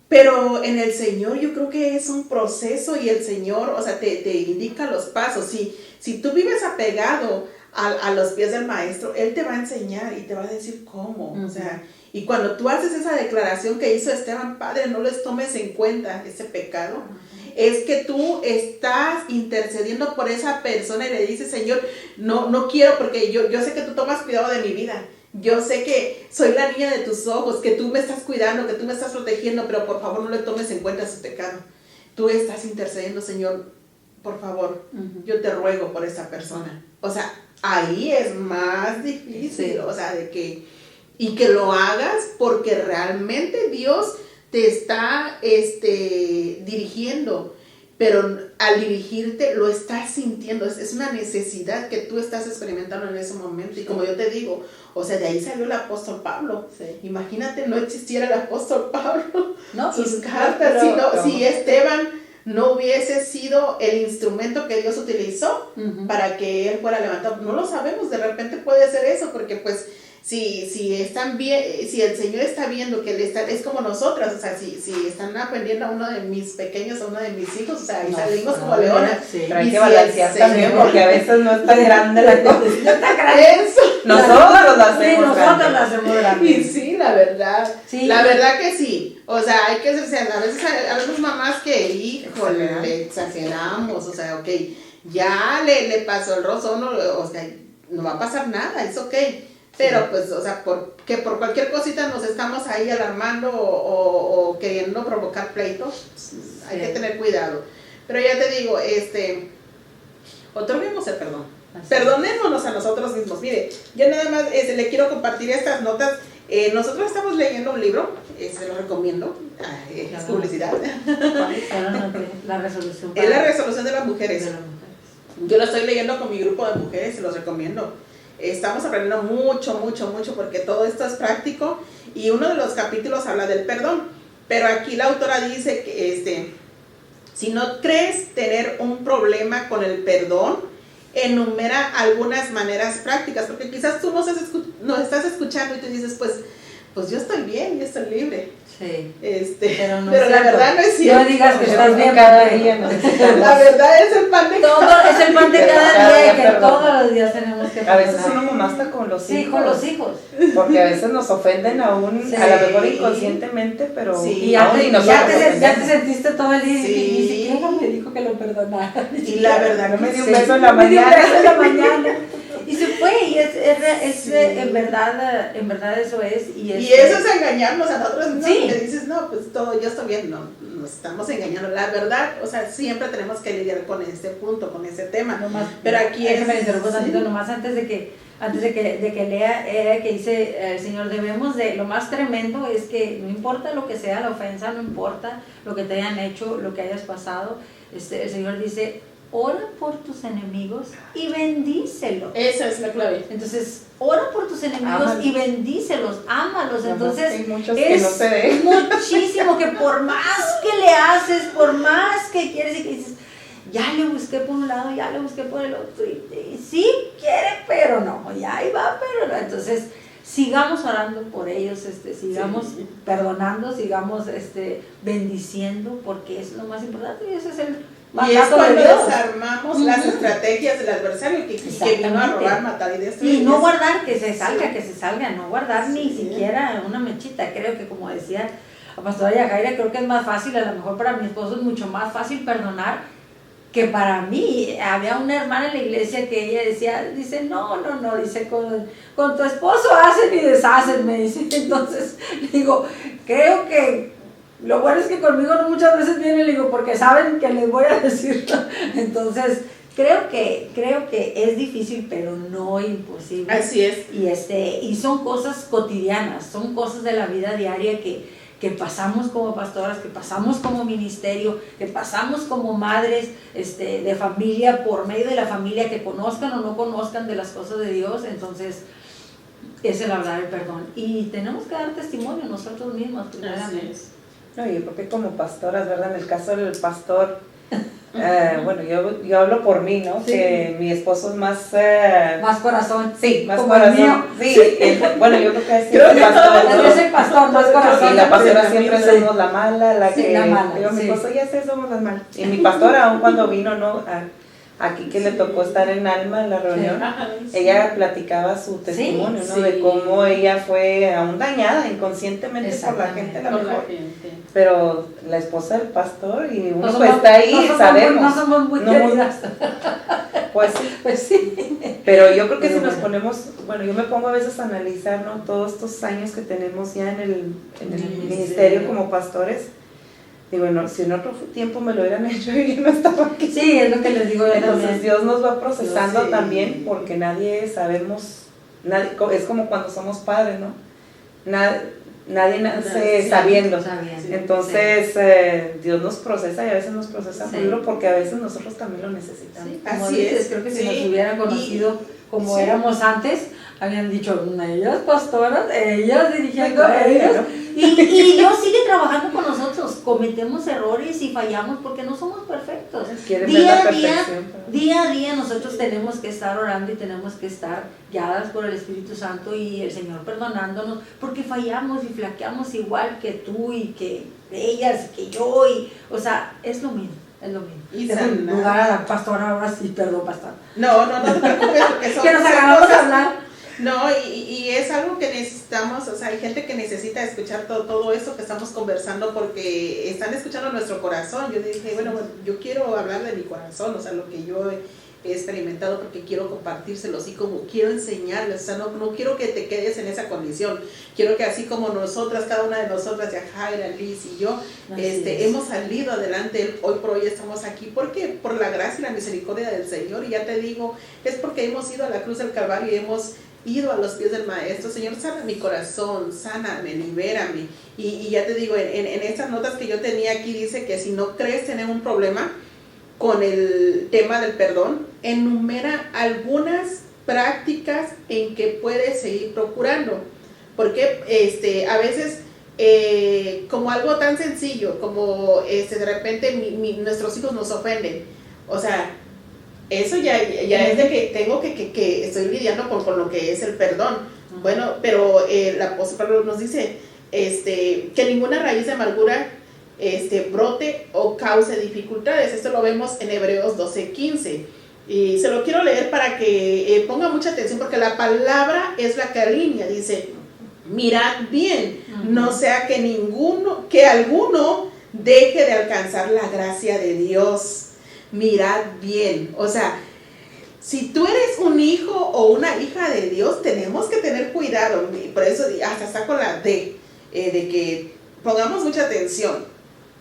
pero en el Señor yo creo que es un proceso y el Señor, o sea, te indica los pasos. Si tú vives apegado a los pies del Maestro, Él te va a enseñar y te va a decir cómo, o sea. Y cuando tú haces esa declaración que hizo Esteban, Padre, no les tomes en cuenta ese pecado, es que tú estás intercediendo por esa persona y le dices, Señor, no quiero, porque yo sé que tú tomas cuidado de mi vida. Yo sé que soy la niña de tus ojos, que tú me estás cuidando, que tú me estás protegiendo, pero por favor no le tomes en cuenta su pecado. Tú estás intercediendo, Señor, por favor, yo te ruego por esa persona. O sea, ahí es más difícil, Sí. o sea, y que lo hagas porque realmente Dios te está dirigiendo. pero al dirigirte lo estás sintiendo, es una necesidad que tú estás experimentando en ese momento. Y como yo te digo, o sea, de ahí salió el apóstol Pablo. Sí. Imagínate, no existiera el apóstol Pablo, No, sus y- cartas, si Esteban no hubiese sido el instrumento que Dios utilizó Ujú. para que él fuera levantado. No lo sabemos, de repente puede ser eso, porque pues si están bien, si el Señor está viendo que es como nosotras, o sea, si están aprendiendo a uno de mis pequeños, a uno de mis hijos, o sea, ahí salimos como leonas. Sí. Pero hay Y que si balancear el también, Señor- porque a veces no es tan grande la cosa. No está grande. Eso. Nosotros lo Sí, hacemos nosotros grande. lo hacemos grande. Y sí, la verdad. Sí. La verdad que sí. O sea, hay que ser, a veces hay mamás que, híjole, le exageramos. O sea, ok, ya le pasó el rozón, o sea, no va a pasar nada, es ok. Pero pues, o sea, que por cualquier cosita nos estamos ahí alarmando o queriendo provocar pleitos, hay que tener cuidado. Pero ya te digo, otorguemos el perdón. Así. Perdonémonos a nosotros mismos. Mire, yo nada más le quiero compartir estas notas. Nosotros estamos leyendo un libro, se lo recomiendo, es publicidad. La resolución. Es la resolución de las mujeres. de las mujeres. Yo lo estoy leyendo con mi grupo de mujeres, se los recomiendo. Estamos aprendiendo mucho, mucho, mucho, porque todo esto es práctico. Y uno de los capítulos habla del perdón. Pero aquí la autora dice que si no crees tener un problema con el perdón, enumera algunas maneras prácticas, porque quizás tú nos estás escuchando y tú dices, pues yo estoy bien, yo estoy libre. Sí. Pero, no la es cierto. verdad no es cierto. No digas que Yo estás creo que bien cada porque día necesitamos. La verdad es el pan de todo es el pan de cada Cada día día, que perdón. todos los días tenemos que A veces perdonar. uno mamá está con los Sí, hijos. con los hijos. Porque a veces nos ofenden aún, Sí. a lo mejor inconscientemente, pero Sí. Y ya aún te, y nosotros ya te ofendemos. sentiste todo el día Sí. y ni siquiera me dijo que lo perdonara. Y la verdad No me que dio sí. un beso en la Me dio un mañana. beso en la mañana. Y se fue, y es Sí. en verdad eso es. Y eso es engañarnos a nosotros, ¿no? Sí. Que dices, no, pues todo, yo estoy bien, no, nos estamos engañando. La verdad, o sea, siempre tenemos que lidiar con ese punto, con ese tema. Nomás, Pero aquí déjame es- interrumpo tantito, sí. nomás antes de que lea, que dice el Señor, debemos de, lo más tremendo es que no importa lo que sea la ofensa, no importa lo que te hayan hecho, lo que hayas pasado, el Señor dice, ora por tus enemigos y bendícelos. Esa es la clave. Entonces, ora por tus enemigos Ámalos. y bendícelos, ámalos. Entonces, Hay muchos que no se ven. muchísimo que por más que le haces, por más que quieres y que dices, ya le busqué por un lado, ya le busqué por el otro, y sí quiere, pero no, ya ahí va, pero no. Entonces, sigamos orando por ellos, sigamos Sí. perdonando, sigamos bendiciendo, porque es lo más importante y ese es el Y es mandato de cuando Dios. desarmamos las estrategias del adversario que vino a Exactamente. robar, matar y destruir. Y no Es- guardar, que se salga, no guardar ni Sí. siquiera una mechita. Creo que, como decía la pastora Yajaira, creo que es más fácil, a lo mejor para mi esposo es mucho más fácil perdonar que para mí. Había una hermana en la iglesia que ella dice, no, dice, con tu esposo hacen y deshacen, me dice. Entonces, digo, creo que lo bueno es que conmigo no muchas veces vienen, le digo, porque saben que les voy a decir. Entonces, creo que es difícil, pero no imposible. Así es. Y son cosas cotidianas, son cosas de la vida diaria que pasamos como pastoras, que pasamos como ministerio, que pasamos como madres de familia, por medio de la familia, que conozcan o no conozcan de las cosas de Dios. Entonces, es el hablar el perdón. Y tenemos que dar testimonio nosotros mismos, primeramente. Así es. No, yo creo que como pastoras, ¿verdad? En el caso del pastor, bueno, yo hablo por mí, ¿no? Sí. Que mi esposo es más... Más corazón. sí, más como el corazón. mío. Sí, bueno, yo creo que es Creo el que pastor, todos- ¿no? Es el pastor, más corazón. Sí, la pastora Sí. siempre somos la mala, la Sí, que... la mala, digo, mi sí. esposo ya sé, somos las malas. Y mi pastora, aún cuando vino, ¿no? Aquí que le tocó estar en Alma en la reunión, Ajá, sí. ella platicaba su testimonio, ¿no? sí. De cómo ella fue aún dañada inconscientemente por la Exactamente. gente, a lo Con la mejor. gente. Pero la esposa del pastor y uno No pues somos- está ahí, no somos sabemos. no somos muy No, queridas. Pues sí. Pues sí. Pero yo creo que Pero si nos bueno. ponemos, bueno, yo me pongo a veces a analizar, ¿no? Todos estos años que tenemos ya en el ministerio. ministerio como pastores. Digo, no, si en otro tiempo me lo hubieran hecho, yo no estaba aquí. Sí, es lo que les digo yo Entonces también. Dios nos va procesando Sí. también porque nadie sabemos, es como cuando somos padres, ¿no? nadie nace Sí, sabiendo. sabiendo. Entonces, Dios nos procesa y a veces nos procesa muy Sí. duro porque a veces nosotros también lo necesitamos. Sí, como Así dices, es, creo que si sí. nos hubieran conocido como sí. éramos antes, habían dicho, ellas pastoras, ellas dirigiendo, Claro, ellas. ¿no? Y Dios sigue trabajando con nosotros, cometemos errores y fallamos porque no somos perfectos. Quieren ver la Día a día, perfección, pero- día a día nosotros tenemos que estar orando y tenemos que estar guiadas por el Espíritu Santo y el Señor perdonándonos porque fallamos y flaqueamos igual que tú y que ellas, que yo, o sea, es lo mismo. Es lo mismo. Y Dejo sanar. lugar a la pastora ahora sí, perdón, pastor. No te preocupes porque son, Que nos son agarramos cosas- a hablar. No, y es algo que necesitamos, o sea, hay gente que necesita escuchar todo esto que estamos conversando porque están escuchando nuestro corazón. Yo dije, bueno, yo quiero hablar de mi corazón, o sea, lo que yo he experimentado porque quiero compartírselos y como quiero enseñarles, o sea, no quiero que te quedes en esa condición. Quiero que así como nosotras, cada una de nosotras, Yajaira, Liz y yo, hemos salido adelante, hoy por hoy estamos aquí, porque por la gracia y la misericordia del Señor, y ya te digo, es porque hemos ido a la cruz del Calvario y hemos ido a los pies del Maestro. Señor, sana mi corazón, sáname, libérame. Y ya te digo, en estas notas que yo tenía aquí dice que si no crees tener un problema con el tema del perdón, enumera algunas prácticas en que puedes seguir procurando. Porque a veces, como algo tan sencillo, como de repente nuestros hijos nos ofenden, o sea, eso ya es de que tengo que estoy lidiando con lo que es el perdón. Bueno, pero el apóstol Pablo nos dice que ninguna raíz de amargura brote o cause dificultades. Esto lo vemos en Hebreos 12:15. Y se lo quiero leer para que ponga mucha atención, porque la palabra es la que alinea. Dice, mirad bien, no sea que alguno deje de alcanzar la gracia de Dios. Mirad bien, o sea, si tú eres un hijo o una hija de Dios, tenemos que tener cuidado. Por eso hasta está con la D, de que pongamos mucha atención.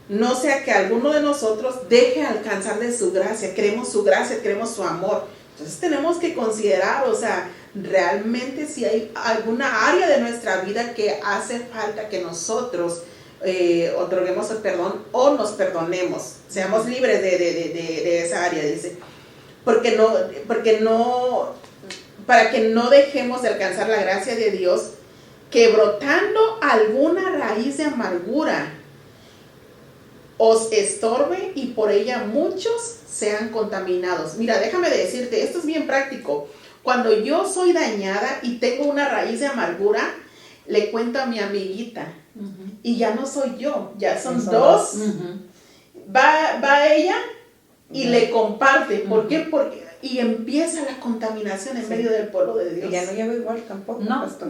No sea que alguno de nosotros deje alcanzar de su gracia. Queremos su gracia, queremos su amor. Entonces tenemos que considerar, o sea, realmente si hay alguna área de nuestra vida que hace falta que nosotros otorguemos el perdón o nos perdonemos, seamos libres de esa área, dice, para que no dejemos de alcanzar la gracia de Dios, que brotando alguna raíz de amargura os estorbe y por ella muchos sean contaminados. Mira, déjame decirte, esto es bien práctico. Cuando yo soy dañada y tengo una raíz de amargura, le cuento a mi amiguita, y ya no soy yo, ya son dos. Va ella y le comparte. ¿Por qué? Y empieza la contaminación en medio del pueblo de Dios. Y ya no llevo igual tampoco, No. pastor.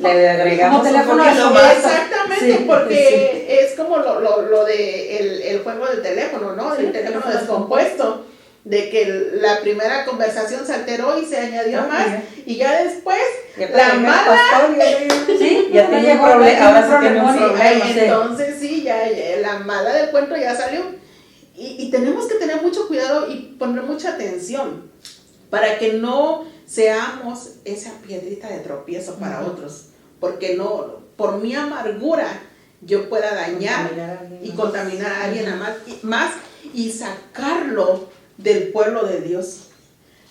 Le agregamos Como un teléfono poquito de más. Exactamente, Sí, porque es como lo de el juego del teléfono, ¿no? Sí, El teléfono descompuesto, de que la primera conversación se alteró y se añadió más, y ya después Ya la mala, Sí, ya tiene un problema, ahora sí tiene un problema. entonces sí, ya la mala del cuento ya salió. Y tenemos que tener mucho cuidado y poner mucha atención para que no seamos esa piedrita de tropiezo para otros, porque no, por mi amargura yo pueda dañar y contaminar a alguien más y sacarlo del pueblo de Dios,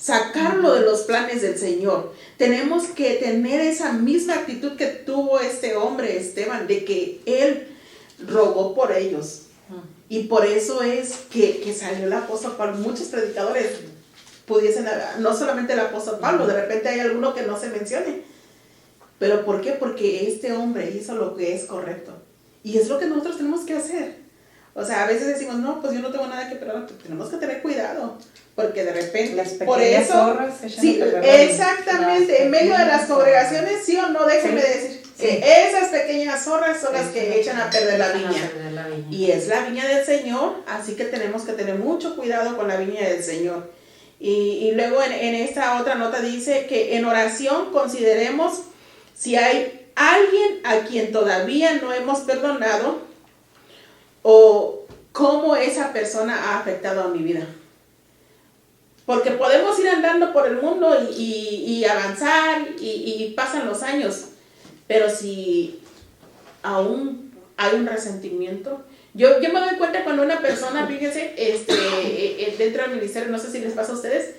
sacarlo de los planes del Señor. Tenemos que tener esa misma actitud que tuvo este hombre Esteban, de que él rogó por ellos. Y por eso es que salió el apóstol Pablo. Muchos predicadores pudiesen, no solamente el apóstol Pablo, de repente hay alguno que no se mencione. ¿Pero por qué? Porque este hombre hizo lo que es correcto. Y es lo que nosotros tenemos que hacer. O sea, a veces decimos, no, pues yo no tengo nada que perdonar. Tenemos que tener cuidado. Porque de repente, Las por pequeñas eso, zorras se echan sí, a perder. exactamente, en medio de las congregaciones, sí o no, déjenme decir, que esas pequeñas zorras son las que echan a perder la viña. Y es la viña del Señor, así que tenemos que tener mucho cuidado con la viña del Señor. Y luego en esta otra nota dice que en oración consideremos si hay alguien a quien todavía no hemos perdonado o cómo esa persona ha afectado a mi vida. Porque podemos ir andando por el mundo y avanzar y pasan los años, pero si aún hay un resentimiento. Yo me doy cuenta cuando una persona, fíjense, dentro del ministerio, no sé si les pasa a ustedes,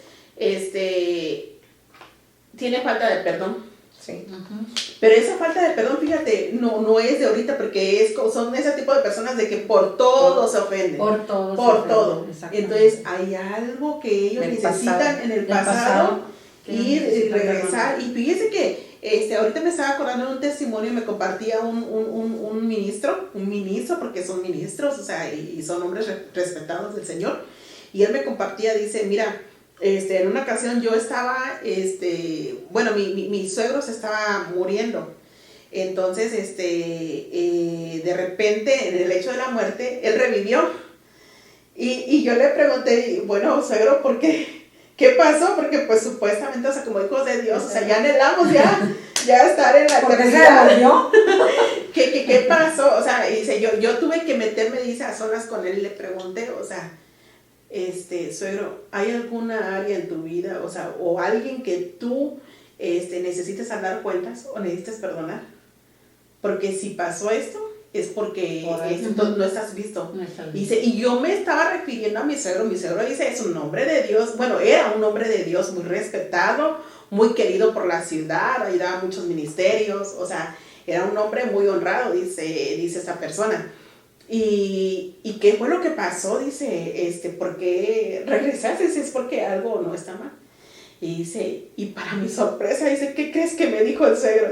tiene falta de perdón. Sí. Pero esa falta de perdón, fíjate, no es de ahorita, porque son ese tipo de personas de que por todo se ofenden. Por todo. Por todo. Entonces hay algo que ellos necesitan en el pasado, ir y regresar. Y fíjese que ahorita me estaba acordando de un testimonio y me compartía un ministro, porque son ministros, o sea, y son hombres respetados del Señor. Y él me compartía, dice, mira, en una ocasión yo estaba, bueno, mi suegro se estaba muriendo. Entonces, de repente, en el hecho de la muerte, él revivió. Y yo le pregunté, bueno, suegro, ¿por qué? ¿Qué pasó? Porque pues supuestamente, o sea, como hijos de Dios, o sea, ya anhelamos ya estar en la eternidad. ¿Qué pasó? O sea, dice, yo tuve que meterme, dice, a solas con él y le pregunté, o sea, suegro, ¿hay alguna área en tu vida, o sea, o alguien que tú necesites dar cuentas o necesites perdonar? Porque si pasó esto, es porque no estás listo. Dice, y yo me estaba refiriendo a mi suegro dice, es un hombre de Dios, bueno, era un hombre de Dios muy respetado, muy querido por la ciudad, ayudaba a muchos ministerios, o sea, era un hombre muy honrado, dice esta persona. ¿Y qué fue lo que pasó? Dice, ¿por qué regresaste? Es porque algo no está mal. Y dice, y para mi sorpresa, dice, ¿qué crees que me dijo el suegro?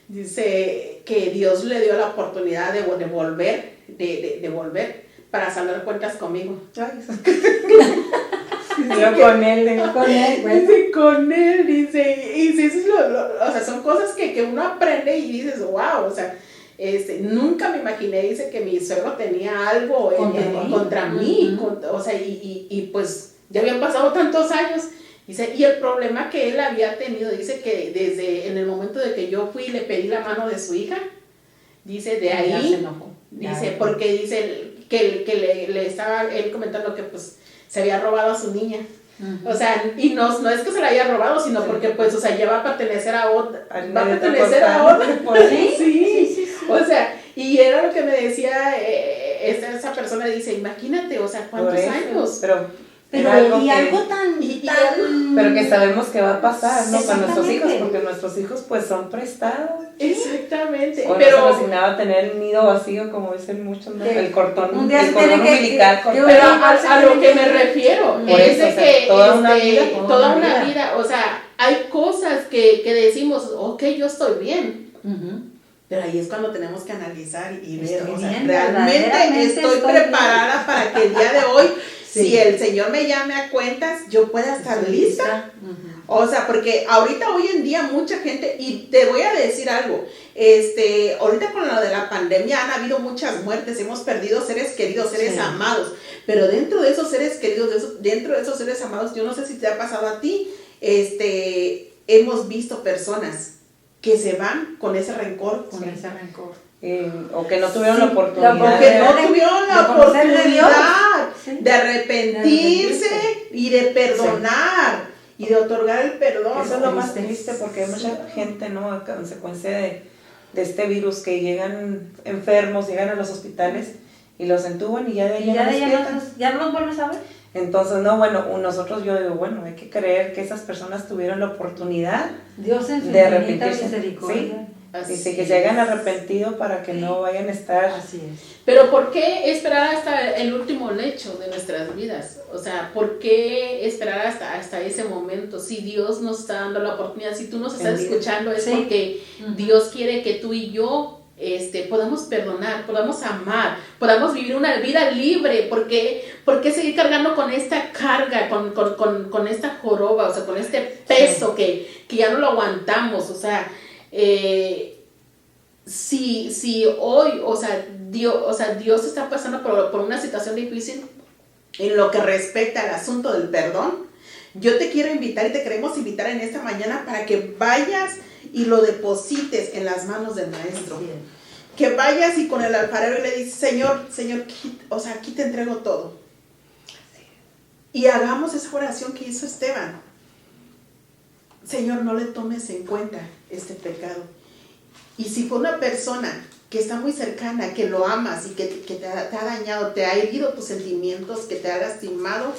Dice que Dios le dio la oportunidad de volver, de volver para saldar cuentas conmigo. Yo con él, con él, dice, y eso es o sea, son cosas que uno aprende y dices, wow, o sea, nunca me imaginé, dice, que mi suegro tenía algo contra mí, o sea, y pues ya habían pasado tantos años, dice, y el problema que él había tenido, dice que desde en el momento de que yo fui y le pedí la mano de su hija, dice, de ahí, dice, porque dice que le estaba él comentando que pues se había robado a su niña. O sea, y no es que se la haya robado, sino porque pues, o sea, ya va a pertenecer a otra, sí. O sea, y era lo que me decía esa persona, dice, imagínate, o sea, ¿cuántos años? Pero algo tan... Pero que sabemos que va a pasar, ¿no? Con nuestros hijos, porque nuestros hijos pues son prestados. Exactamente. O pero no se resignaba a tener el nido vacío, como dicen muchos, ¿no? El cordón umbilical. Pero a lo que me refiero es de que toda una vida, o sea, hay cosas que decimos, ok, yo estoy bien. Pero ahí es cuando tenemos que analizar y ver, o sea, realmente estoy preparada para que el día de hoy, si el Señor me llame a cuentas, yo pueda estar lista. O sea, porque ahorita hoy en día mucha gente, y te voy a decir algo, ahorita con lo de la pandemia han habido muchas muertes, hemos perdido seres queridos, seres amados, pero dentro de esos seres queridos, dentro de esos seres amados, yo no sé si te ha pasado a ti, hemos visto personas que se van con ese rencor. O que no tuvieron la oportunidad. De arrepentirse y de perdonar y de otorgar el perdón. Eso es lo más triste, porque hay mucha gente, ¿no? A consecuencia de este virus, que llegan enfermos, llegan a los hospitales y los entuban y ya de ahí ya no los vuelves a ver. Entonces, no, bueno, nosotros, yo digo, bueno, hay que creer que esas personas tuvieron la oportunidad de arrepentirse. ¿Sí? Dice que se hayan arrepentido para que no vayan a estar. Así es. Pero ¿por qué esperar hasta el último lecho de nuestras vidas? O sea, ¿por qué esperar hasta ese momento? Si Dios nos está dando la oportunidad, si tú nos estás escuchando, es porque Dios quiere que tú y yo podamos perdonar, podamos amar, podamos vivir una vida libre. ¿Por qué seguir cargando con esta carga, con esta joroba, o sea, con este peso que ya no lo aguantamos? O sea, si hoy, o sea, Dios está pasando por una situación difícil en lo que respecta al asunto del perdón, yo te quiero invitar y te queremos invitar en esta mañana para que vayas y lo deposites en las manos del Maestro. Que vayas y con el alfarero y le dices, Señor, o sea, aquí te entrego todo. Y hagamos esa oración que hizo Esteban. Señor, no le tomes en cuenta este pecado. Y si fue una persona que está muy cercana, que lo amas y que te ha dañado, te ha herido tus sentimientos, que te ha lastimado.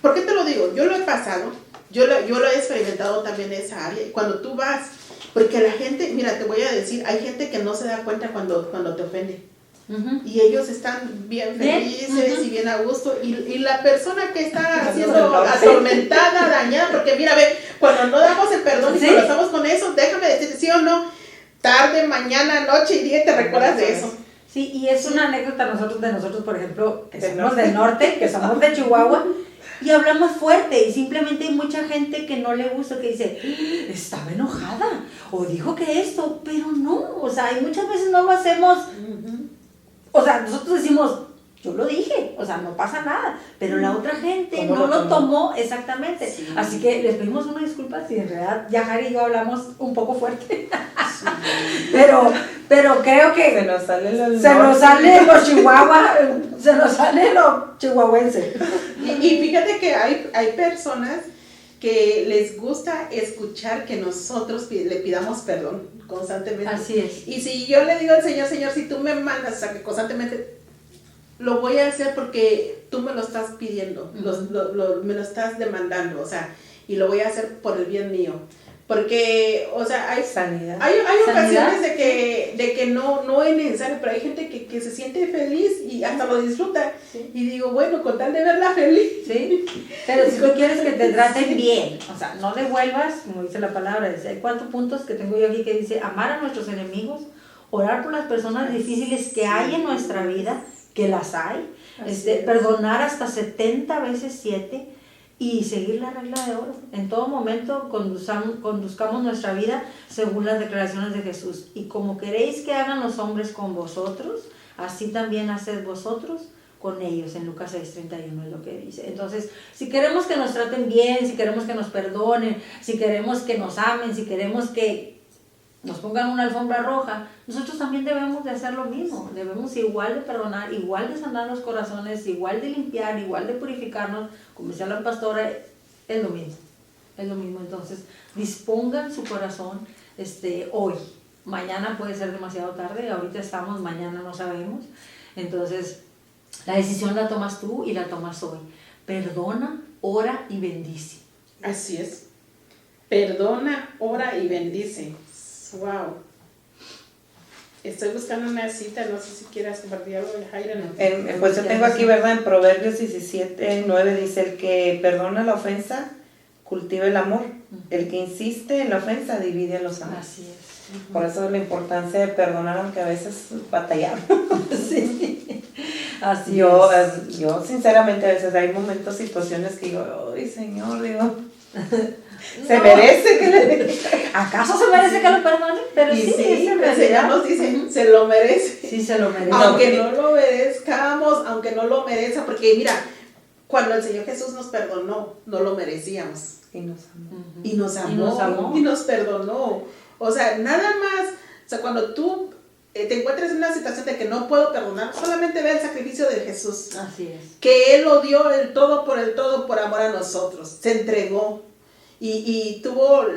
¿Por qué te lo digo? Yo lo he pasado, yo lo he experimentado también en esa área. Cuando tú vas, porque la gente, mira, te voy a decir, hay gente que no se da cuenta cuando te ofende. Uh-huh. Y ellos están bien felices y bien a gusto. Y la persona que está siendo atormentada, dañada, porque mira, ve, cuando no damos el perdón y cuando estamos con eso, déjame decirte, sí o no, tarde, mañana, noche y día te recuerdas de eso. Sí, y es una anécdota de nosotros, por ejemplo, que somos del norte, que somos de Chihuahua, y hablamos fuerte, y simplemente hay mucha gente que no le gusta, que dice, estaba enojada, o dijo que esto, pero no, o sea, y muchas veces no lo hacemos, o sea, nosotros decimos, yo lo dije, o sea, no pasa nada, pero la otra gente no lo tomó exactamente, sí. Así que les pedimos una disculpa si en realidad Yajaira y yo hablamos un poco fuerte, sí. pero creo que se nos sale lo chihuahua, se nos sale lo chihuahuense. Y fíjate que hay personas que les gusta escuchar que nosotros le pidamos perdón constantemente. Así es. Y si yo le digo al Señor, si tú me mandas a que constantemente, lo voy a hacer porque tú me lo estás pidiendo, me lo estás demandando, o sea, y lo voy a hacer por el bien mío. Porque, o sea, hay sanidad. Hay ocasiones de que no es necesario, pero hay gente que se siente feliz y hasta lo disfruta. Sí. Y digo, bueno, con tal de verla feliz. Sí, pero si tú quieres que te traten bien, o sea, no devuelvas, como dice la palabra, hay 4 puntos que tengo yo aquí que dice, amar a nuestros enemigos, orar por las personas difíciles que hay en nuestra vida, que las hay, perdonar hasta 70 veces 7, y seguir la regla de oro. En todo momento conduzcamos nuestra vida según las declaraciones de Jesús. Y como queréis que hagan los hombres con vosotros, así también haced vosotros con ellos. En Lucas 6:31 es lo que dice. Entonces, si queremos que nos traten bien, si queremos que nos perdonen, si queremos que nos amen, si queremos que nos pongan una alfombra roja, nosotros también debemos de hacer lo mismo, debemos igual de perdonar, igual de sanar los corazones, igual de limpiar, igual de purificarnos, como decía la pastora, es lo mismo, entonces dispongan su corazón hoy, mañana puede ser demasiado tarde, ahorita estamos, mañana no sabemos, entonces la decisión la tomas tú y la tomas hoy, perdona, ora y bendice. Así es, perdona, ora y bendice. Wow. Estoy buscando una cita, no sé si quieras compartir algo de Jaira. Pues yo tengo aquí, ¿verdad? En Proverbios 17:9 dice, el que perdona la ofensa, cultiva el amor. El que insiste en la ofensa, divide a los amigos. Así es. Por eso la importancia de perdonar, aunque a veces batallamos. Sí. Así yo sinceramente a veces hay momentos, situaciones que digo, ay Señor, digo... ¿Se merece que le... ¿Acaso se merece que lo perdone? Pero y sí, el Señor nos dice, se lo merece. Sí, se lo merece. Aunque no lo merezcamos, aunque no lo merezca, porque mira, cuando el Señor Jesús nos perdonó, no lo merecíamos. Y nos amó. Y nos amó. Y nos perdonó. O sea, nada más, o sea, cuando tú te encuentres en una situación de que no puedo perdonar, solamente ve el sacrificio de Jesús. Así es. Que Él lo dio el todo por amor a nosotros. Se entregó. Y tuvo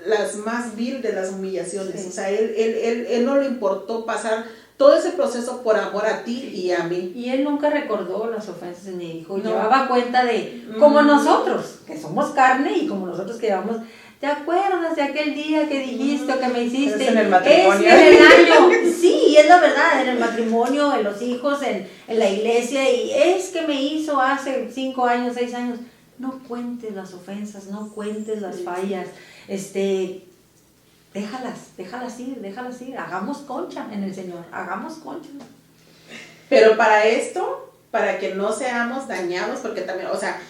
las más vil de las humillaciones. Sí. O sea, él no le importó pasar todo ese proceso por amor a ti y a mí. Y él nunca recordó las ofensas ni dijo, llevaba cuenta de, como nosotros, que somos carne y como nosotros que llevamos, ¿te acuerdas de aquel día que dijiste o que me hiciste? Es en el matrimonio. Es en el año. Sí, es la verdad, en el matrimonio, en los hijos, en la iglesia, y es que me hizo hace 5 años, 6 años. No cuentes las ofensas, no cuentes las fallas, déjalas ir, hagamos concha en el Señor, hagamos concha. Pero para esto, para que no seamos dañados, porque también, o sea,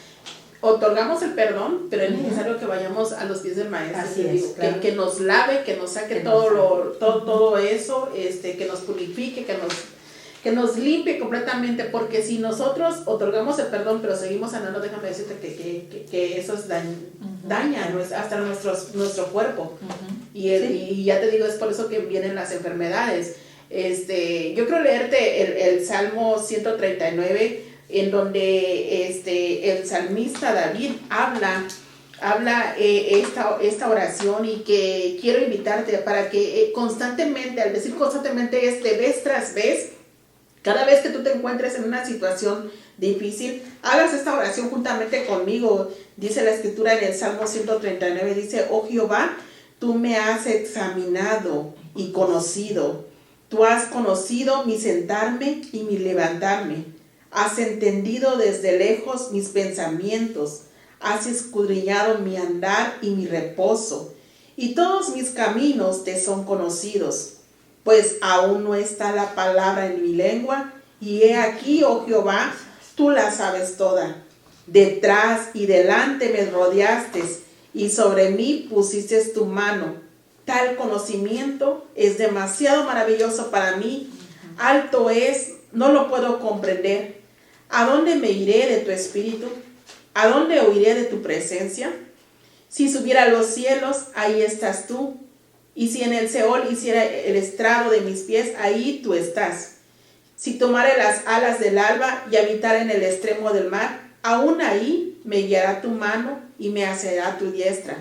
otorgamos el perdón, pero es necesario que vayamos a los pies del Maestro. Así es, claro. que nos lave, que nos saque todo eso, que nos purifique, que nos limpie completamente, porque si nosotros otorgamos el perdón pero seguimos sanando, déjame decirte que eso es daña hasta nuestro cuerpo. Y ya te digo, es por eso que vienen las enfermedades. Yo quiero leerte el Salmo 139, en donde el salmista David habla habla esta oración, y que quiero invitarte para que constantemente, al decir constantemente vez tras vez, cada vez que tú te encuentres en una situación difícil, hagas esta oración juntamente conmigo. Dice la escritura en el Salmo 139, dice: oh Jehová, tú me has examinado y conocido. Tú has conocido mi sentarme y mi levantarme. Has entendido desde lejos mis pensamientos. Has escudriñado mi andar y mi reposo. Y todos mis caminos te son conocidos. Pues aún no está la palabra en mi lengua. Y he aquí, oh Jehová, tú la sabes toda. Detrás y delante me rodeaste, y sobre mí pusiste tu mano. Tal conocimiento es demasiado maravilloso para mí. Alto es, no lo puedo comprender. ¿A dónde me iré de tu espíritu? ¿A dónde huiré de tu presencia? Si subiera a los cielos, ahí estás tú. Y si en el Seol hiciera el estrado de mis pies, ahí tú estás. Si tomare las alas del alba y habitara en el extremo del mar, aún ahí me guiará tu mano y me asirá tu diestra.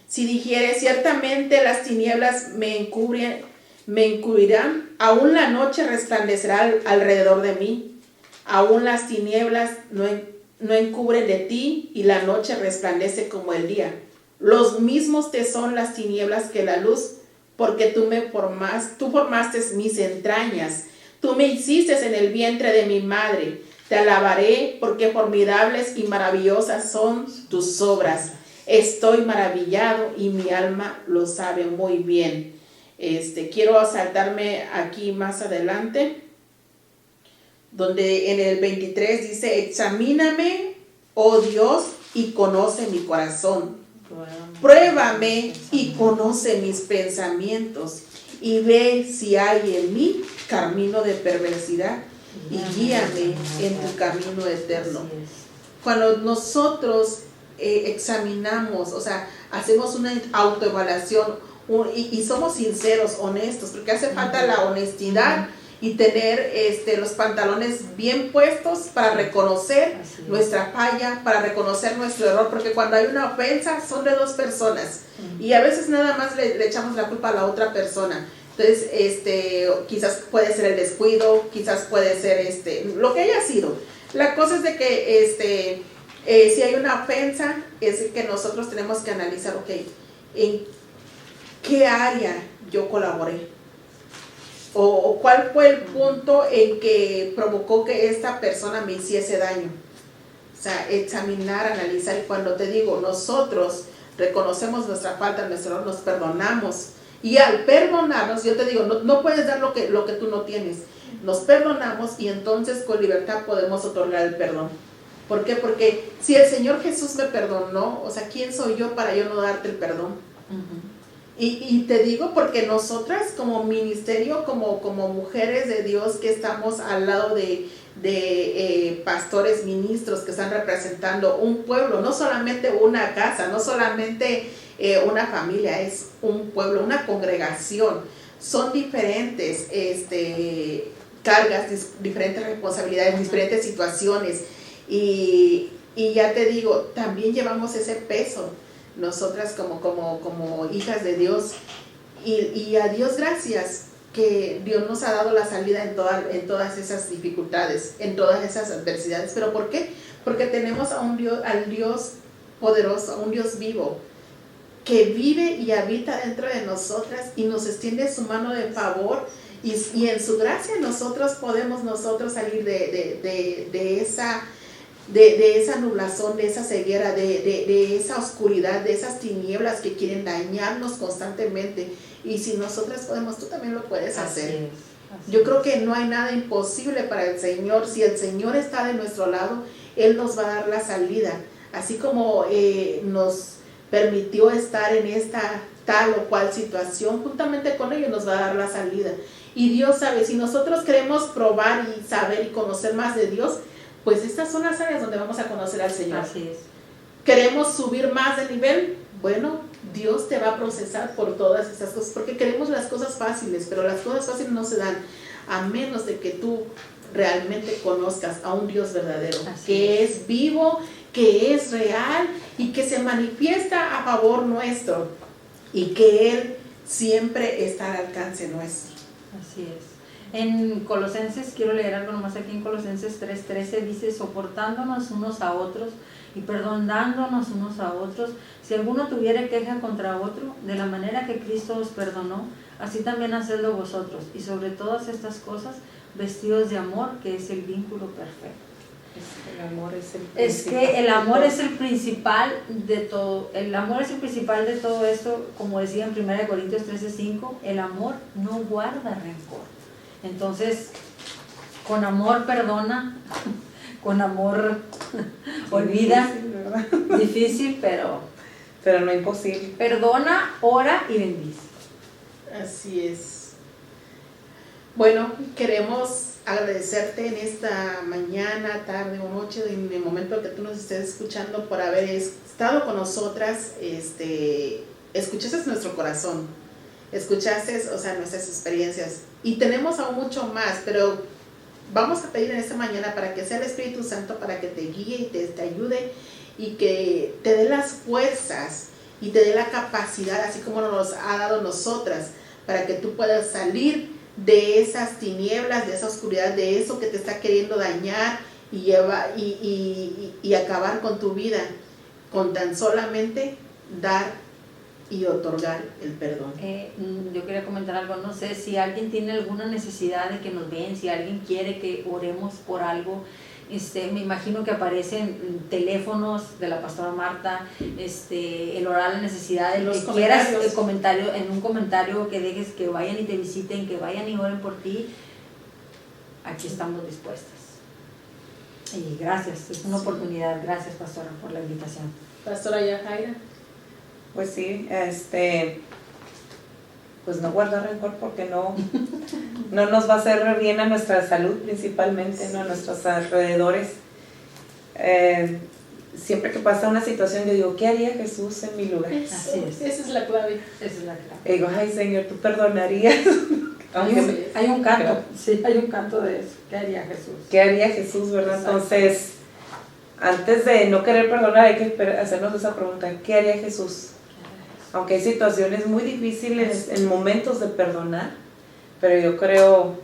Si dijere: ciertamente las tinieblas me encubrirán, aún la noche resplandecerá alrededor de mí. Aún las tinieblas no encubren de ti, y la noche resplandece como el día. Los mismos te son las tinieblas que la luz, porque tú formaste mis entrañas. Tú me hiciste en el vientre de mi madre. Te alabaré, porque formidables y maravillosas son tus obras. Estoy maravillado y mi alma lo sabe muy bien. Quiero saltarme aquí más adelante, donde en el 23 dice: examíname, oh Dios, y conoce mi corazón. Pruébame y conoce mis pensamientos, y ve si hay en mí camino de perversidad, y guíame en tu camino eterno. Cuando nosotros examinamos, o sea, hacemos una autoevaluación y somos sinceros, honestos, porque hace falta la honestidad y tener los pantalones bien puestos para reconocer nuestra falla, para reconocer nuestro error, porque cuando hay una ofensa son de dos personas y a veces nada más le echamos la culpa a la otra persona. Entonces, quizás puede ser el descuido, quizás puede ser lo que haya sido. La cosa es de que si hay una ofensa, es que nosotros tenemos que analizar, ok, ¿en qué área yo colaboré? ¿O cuál fue el punto en que provocó que esta persona me hiciese daño? O sea, examinar, analizar. Y cuando te digo, nosotros reconocemos nuestra falta, nuestro error, nos perdonamos. Y al perdonarnos, yo te digo, no puedes dar lo que tú no tienes. Nos perdonamos y entonces con libertad podemos otorgar el perdón. ¿Por qué? Porque si el Señor Jesús me perdonó, o sea, ¿quién soy yo para yo no darte el perdón? Y te digo porque nosotras como ministerio, como mujeres de Dios que estamos al lado de pastores, ministros que están representando un pueblo, no solamente una casa, no solamente una familia, es un pueblo, una congregación. Son diferentes cargas, diferentes responsabilidades, diferentes situaciones. Y ya te digo, también llevamos ese peso nosotras como hijas de Dios, y a Dios gracias que Dios nos ha dado la salida en todas esas dificultades, en todas esas adversidades. ¿Pero por qué? Porque tenemos al Dios poderoso, a un Dios vivo que vive y habita dentro de nosotras y nos extiende su mano de favor, y en su gracia nosotros podemos salir de esa nublazón, de esa ceguera, de esa oscuridad, de esas tinieblas que quieren dañarnos constantemente. Y si nosotras podemos, tú también lo puedes hacer. Yo creo que no hay nada imposible para el Señor. Si el Señor está de nuestro lado, Él nos va a dar la salida. Así como nos permitió estar en esta tal o cual situación, juntamente con ellos nos va a dar la salida. Y Dios sabe, si nosotros queremos probar y saber y conocer más de Dios, pues estas son las áreas donde vamos a conocer al Señor. Así es. ¿Queremos subir más de nivel? Bueno, Dios te va a procesar por todas esas cosas, porque queremos las cosas fáciles, pero las cosas fáciles no se dan a menos de que tú realmente conozcas a un Dios verdadero, que es vivo, que es real y que se manifiesta a favor nuestro y que Él siempre está al alcance nuestro. Así es. En Colosenses, quiero leer algo nomás aquí en Colosenses 3:13, dice, soportándonos unos a otros y perdonándonos unos a otros, si alguno tuviera queja contra otro, de la manera que Cristo os perdonó, así también hacedlo vosotros, y sobre todas estas cosas, vestidos de amor, que es el vínculo perfecto. El amor es el Es que el amor es el principal de todo, el amor es el principal de todo esto, como decía en 1 Corintios 13:5, el amor no guarda rencor. Entonces, con amor perdona, con amor olvida, difícil, pero no imposible. Perdona, ora y bendice. Así es. Bueno, queremos agradecerte en esta mañana, tarde o noche, en el momento que tú nos estés escuchando, por haber estado con nosotras. Escuchaste nuestro corazón, escuchaste, nuestras experiencias, y tenemos aún mucho más, pero vamos a pedir en esta mañana para que sea el Espíritu Santo para que te guíe y te ayude y que te dé las fuerzas y te dé la capacidad, así como nos ha dado nosotras, para que tú puedas salir de esas tinieblas, de esa oscuridad, de eso que te está queriendo dañar y acabar con tu vida, con tan solamente dar y otorgar el perdón. Yo quería comentar algo, no sé si alguien tiene alguna necesidad de que nos vean, si alguien quiere que oremos por algo, me imagino que aparecen teléfonos de la pastora Marta, el orar la necesidad de los que quieras, comentarios. en un comentario que dejes, que vayan y te visiten, que vayan y oren por ti. Aquí estamos dispuestas. Y gracias, es una oportunidad. Gracias, pastora, por la invitación. Pastora Yajaira. Pues sí, pues no guardar rencor, porque no nos va a hacer bien a nuestra salud, principalmente, ¿no? A nuestros alrededores. Siempre que pasa una situación, yo digo, ¿qué haría Jesús en mi lugar? Así es. Esa es la clave. Esa es la clave. Y digo, ay Señor, ¿tú perdonarías? Hay un canto, sí, hay un canto de eso. ¿Qué haría Jesús? ¿Qué haría Jesús, verdad? Exacto. Entonces, antes de no querer perdonar, hay que hacernos esa pregunta, ¿qué haría Jesús? Aunque hay situaciones muy difíciles en momentos de perdonar, pero yo creo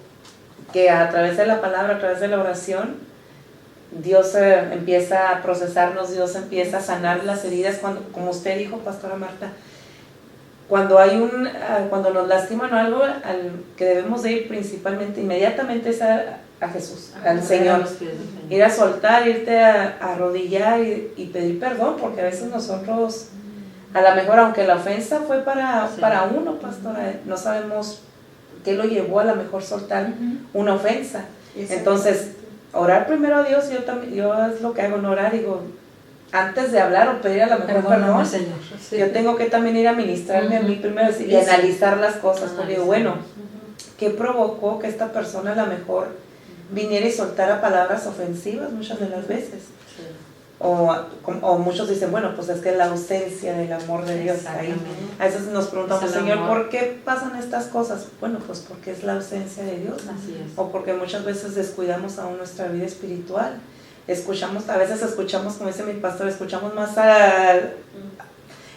que a través de la palabra, a través de la oración, Dios empieza a procesarnos, Dios empieza a sanar las heridas, cuando, como usted dijo, pastora Marta, cuando nos lastiman o algo, al que debemos de ir principalmente, inmediatamente es a Jesús, al Señor. Ir a soltar, irte a arrodillar y pedir perdón, porque a veces nosotros, a lo mejor, aunque la ofensa fue para uno, pastora, no sabemos qué lo llevó a lo mejor soltar una ofensa. Entonces, orar primero a Dios, yo es lo que hago en orar, digo, antes de hablar o pedir a lo mejor perdón, Señor. Sí. yo tengo que también ir a ministrarme a mí primero y analizar las cosas, porque digo, bueno, ¿qué provocó que esta persona a lo mejor viniera y soltara palabras ofensivas muchas de las veces? Sí. O muchos dicen, bueno, pues es que la ausencia del amor de Dios ahí. A veces nos preguntamos, Señor, ¿por qué pasan estas cosas? Bueno, pues porque es la ausencia de Dios. Así es. O porque muchas veces descuidamos aún nuestra vida espiritual. A veces escuchamos, como dice mi pastor, escuchamos más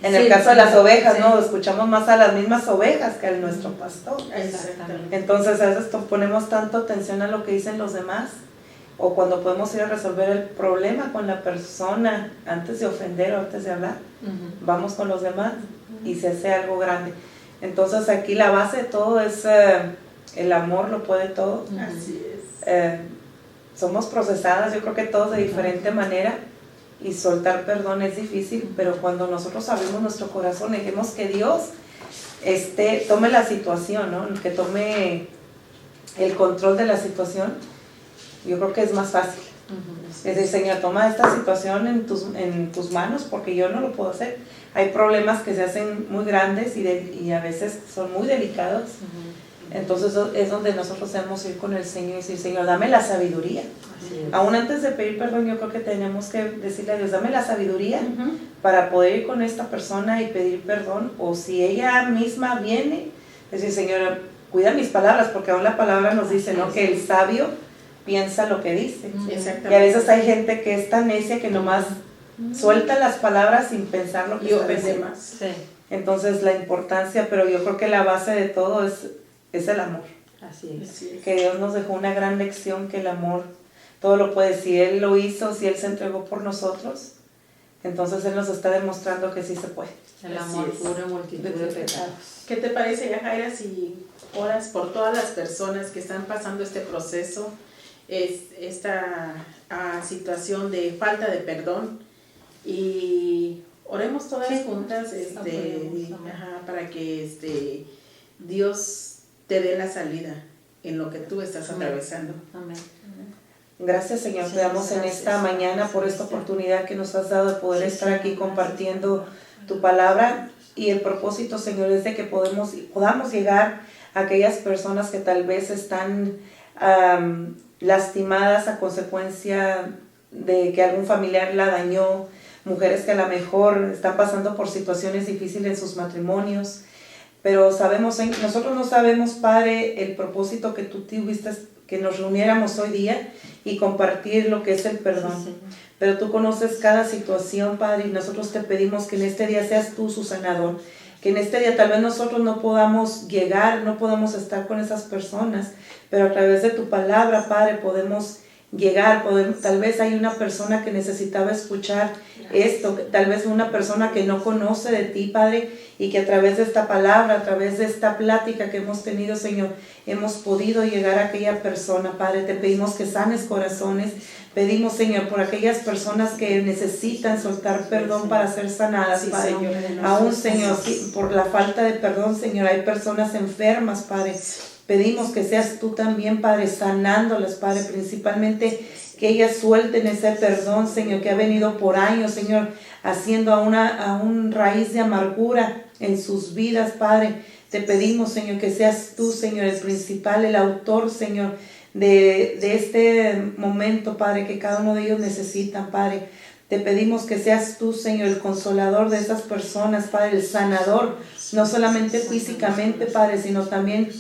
en el caso de las ovejas, ¿no? Escuchamos más a las mismas ovejas que a nuestro pastor. Exactamente. Entonces a veces ponemos tanto atención a lo que dicen los demás, o cuando podemos ir a resolver el problema con la persona antes de ofender o antes de hablar, vamos con los demás y se hace algo grande. Entonces aquí la base de todo es el amor, lo puede todo. Así es. Somos procesadas, yo creo que todos de diferente manera, y soltar perdón es difícil, pero cuando nosotros abrimos nuestro corazón, dejemos que Dios tome la situación, ¿no? Que tome el control de la situación, yo creo que es más fácil. Es decir, Señor, toma esta situación en tus manos, porque yo no lo puedo hacer. Hay problemas que se hacen muy grandes y a veces son muy delicados. Entonces es donde nosotros debemos ir con el Señor y decir, Señor, dame la sabiduría. Aún antes de pedir perdón, yo creo que tenemos que decirle a Dios, dame la sabiduría para poder ir con esta persona y pedir perdón. O si ella misma viene, decir, Señor, cuida mis palabras, porque aún la palabra nos dice, ¿no? Que el sabio piensa lo que dice. Y a veces hay gente que es tan necia que nomás Suelta las palabras sin pensar lo que Y está ofende diciendo. más. Sí, Entonces la importancia, pero yo creo que la base de todo es el amor. así es. Así es. Que Dios nos dejó una gran lección, que el amor todo lo puede. Si Él lo hizo, si Él se entregó por nosotros, entonces Él nos está demostrando que sí se puede. El Así amor es. cubre multitud de pecados. ¿Qué te parece, Yajaira, si oras por todas las personas que están pasando este proceso, esta situación de falta de perdón? Y oremos todas juntas para que Dios te dé la salida en lo que tú estás atravesando. Amén. Gracias, Señor, te damos en esta mañana por esta oportunidad que nos has dado de poder estar aquí compartiendo tu palabra, y el propósito, Señor, es de que podamos llegar a aquellas personas que tal vez están lastimadas a consecuencia de que algún familiar la dañó, mujeres que a lo mejor están pasando por situaciones difíciles en sus matrimonios, pero nosotros no sabemos, Padre, el propósito que tú tuviste, que nos reuniéramos hoy día y compartir lo que es el perdón. Sí, Pero tú conoces cada situación, Padre, y nosotros te pedimos que en este día seas tú su sanador, que en este día tal vez nosotros no podamos llegar, no podamos estar con esas personas, pero a través de tu palabra, Padre, podemos llegar, tal vez hay una persona que necesitaba escuchar esto, tal vez una persona que no conoce de ti, Padre, y que a través de esta palabra, a través de esta plática que hemos tenido, Señor, hemos podido llegar a aquella persona, Padre. Te pedimos que sanes corazones, pedimos, Señor, por aquellas personas que necesitan soltar perdón para ser sanadas, Sí, Padre. Señor. Aún, Señor, por la falta de perdón, Señor, hay personas enfermas, Padre. Pedimos que seas tú también, Padre, sanándolas, Padre, principalmente que ellas suelten ese perdón, Señor, que ha venido por años, Señor, haciendo a una raíz de amargura en sus vidas, Padre. Te pedimos, Señor, que seas tú, Señor, el principal, el autor, Señor, de este momento, Padre, que cada uno de ellos necesitan, Padre. Te pedimos que seas tú, Señor, el consolador de esas personas, Padre, el sanador, no solamente físicamente, Padre, sino también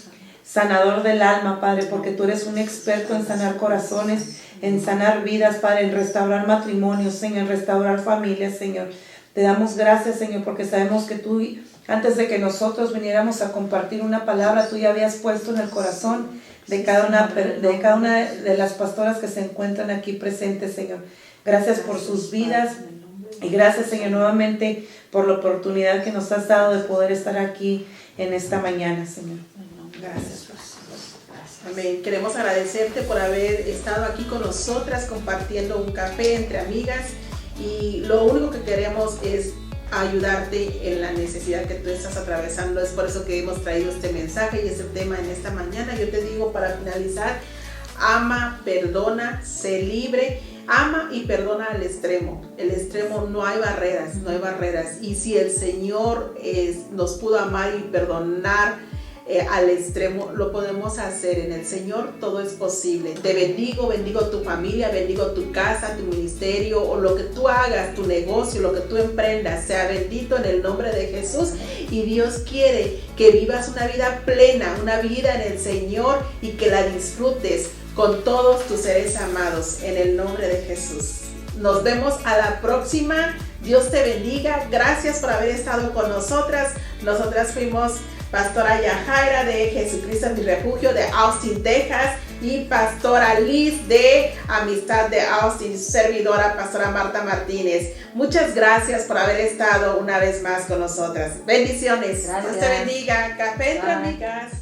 sanador del alma, Padre, porque tú eres un experto en sanar corazones, en sanar vidas, Padre, en restaurar matrimonios, Señor, en restaurar familias, Señor. Te damos gracias, Señor, porque sabemos que tú, antes de que nosotros viniéramos a compartir una palabra, tú ya habías puesto en el corazón de cada una de las pastoras que se encuentran aquí presentes, Señor. Gracias por sus vidas y gracias, Señor, nuevamente por la oportunidad que nos has dado de poder estar aquí en esta mañana, Señor. Gracias. Amén. Queremos agradecerte por haber estado aquí con nosotras compartiendo un café entre amigas, y lo único que queremos es ayudarte en la necesidad que tú estás atravesando. Es por eso que hemos traído este mensaje y este tema en esta mañana. Yo te digo, para finalizar, ama, perdona, sé libre. Ama y perdona al extremo. El extremo no hay barreras, no hay barreras. Y si el Señor nos pudo amar y perdonar al extremo, lo podemos hacer. En el Señor todo es posible. Te bendigo tu familia, bendigo tu casa, tu ministerio, o lo que tú hagas, tu negocio, lo que tú emprendas, sea bendito en el nombre de Jesús. Y Dios quiere que vivas una vida plena, una vida en el Señor, y que la disfrutes con todos tus seres amados, en el nombre de Jesús. Nos vemos a la próxima. Dios te bendiga. Gracias por haber estado con nosotras. Nosotras fuimos Pastora Yajaira de Jesucristo Mi Refugio de Austin, Texas, y Pastora Liz de Amistad de Austin, servidora Pastora Marta Martínez. Muchas gracias por haber estado una vez más con nosotras. Bendiciones. Gracias. Dios te bendiga. Café entre amigas.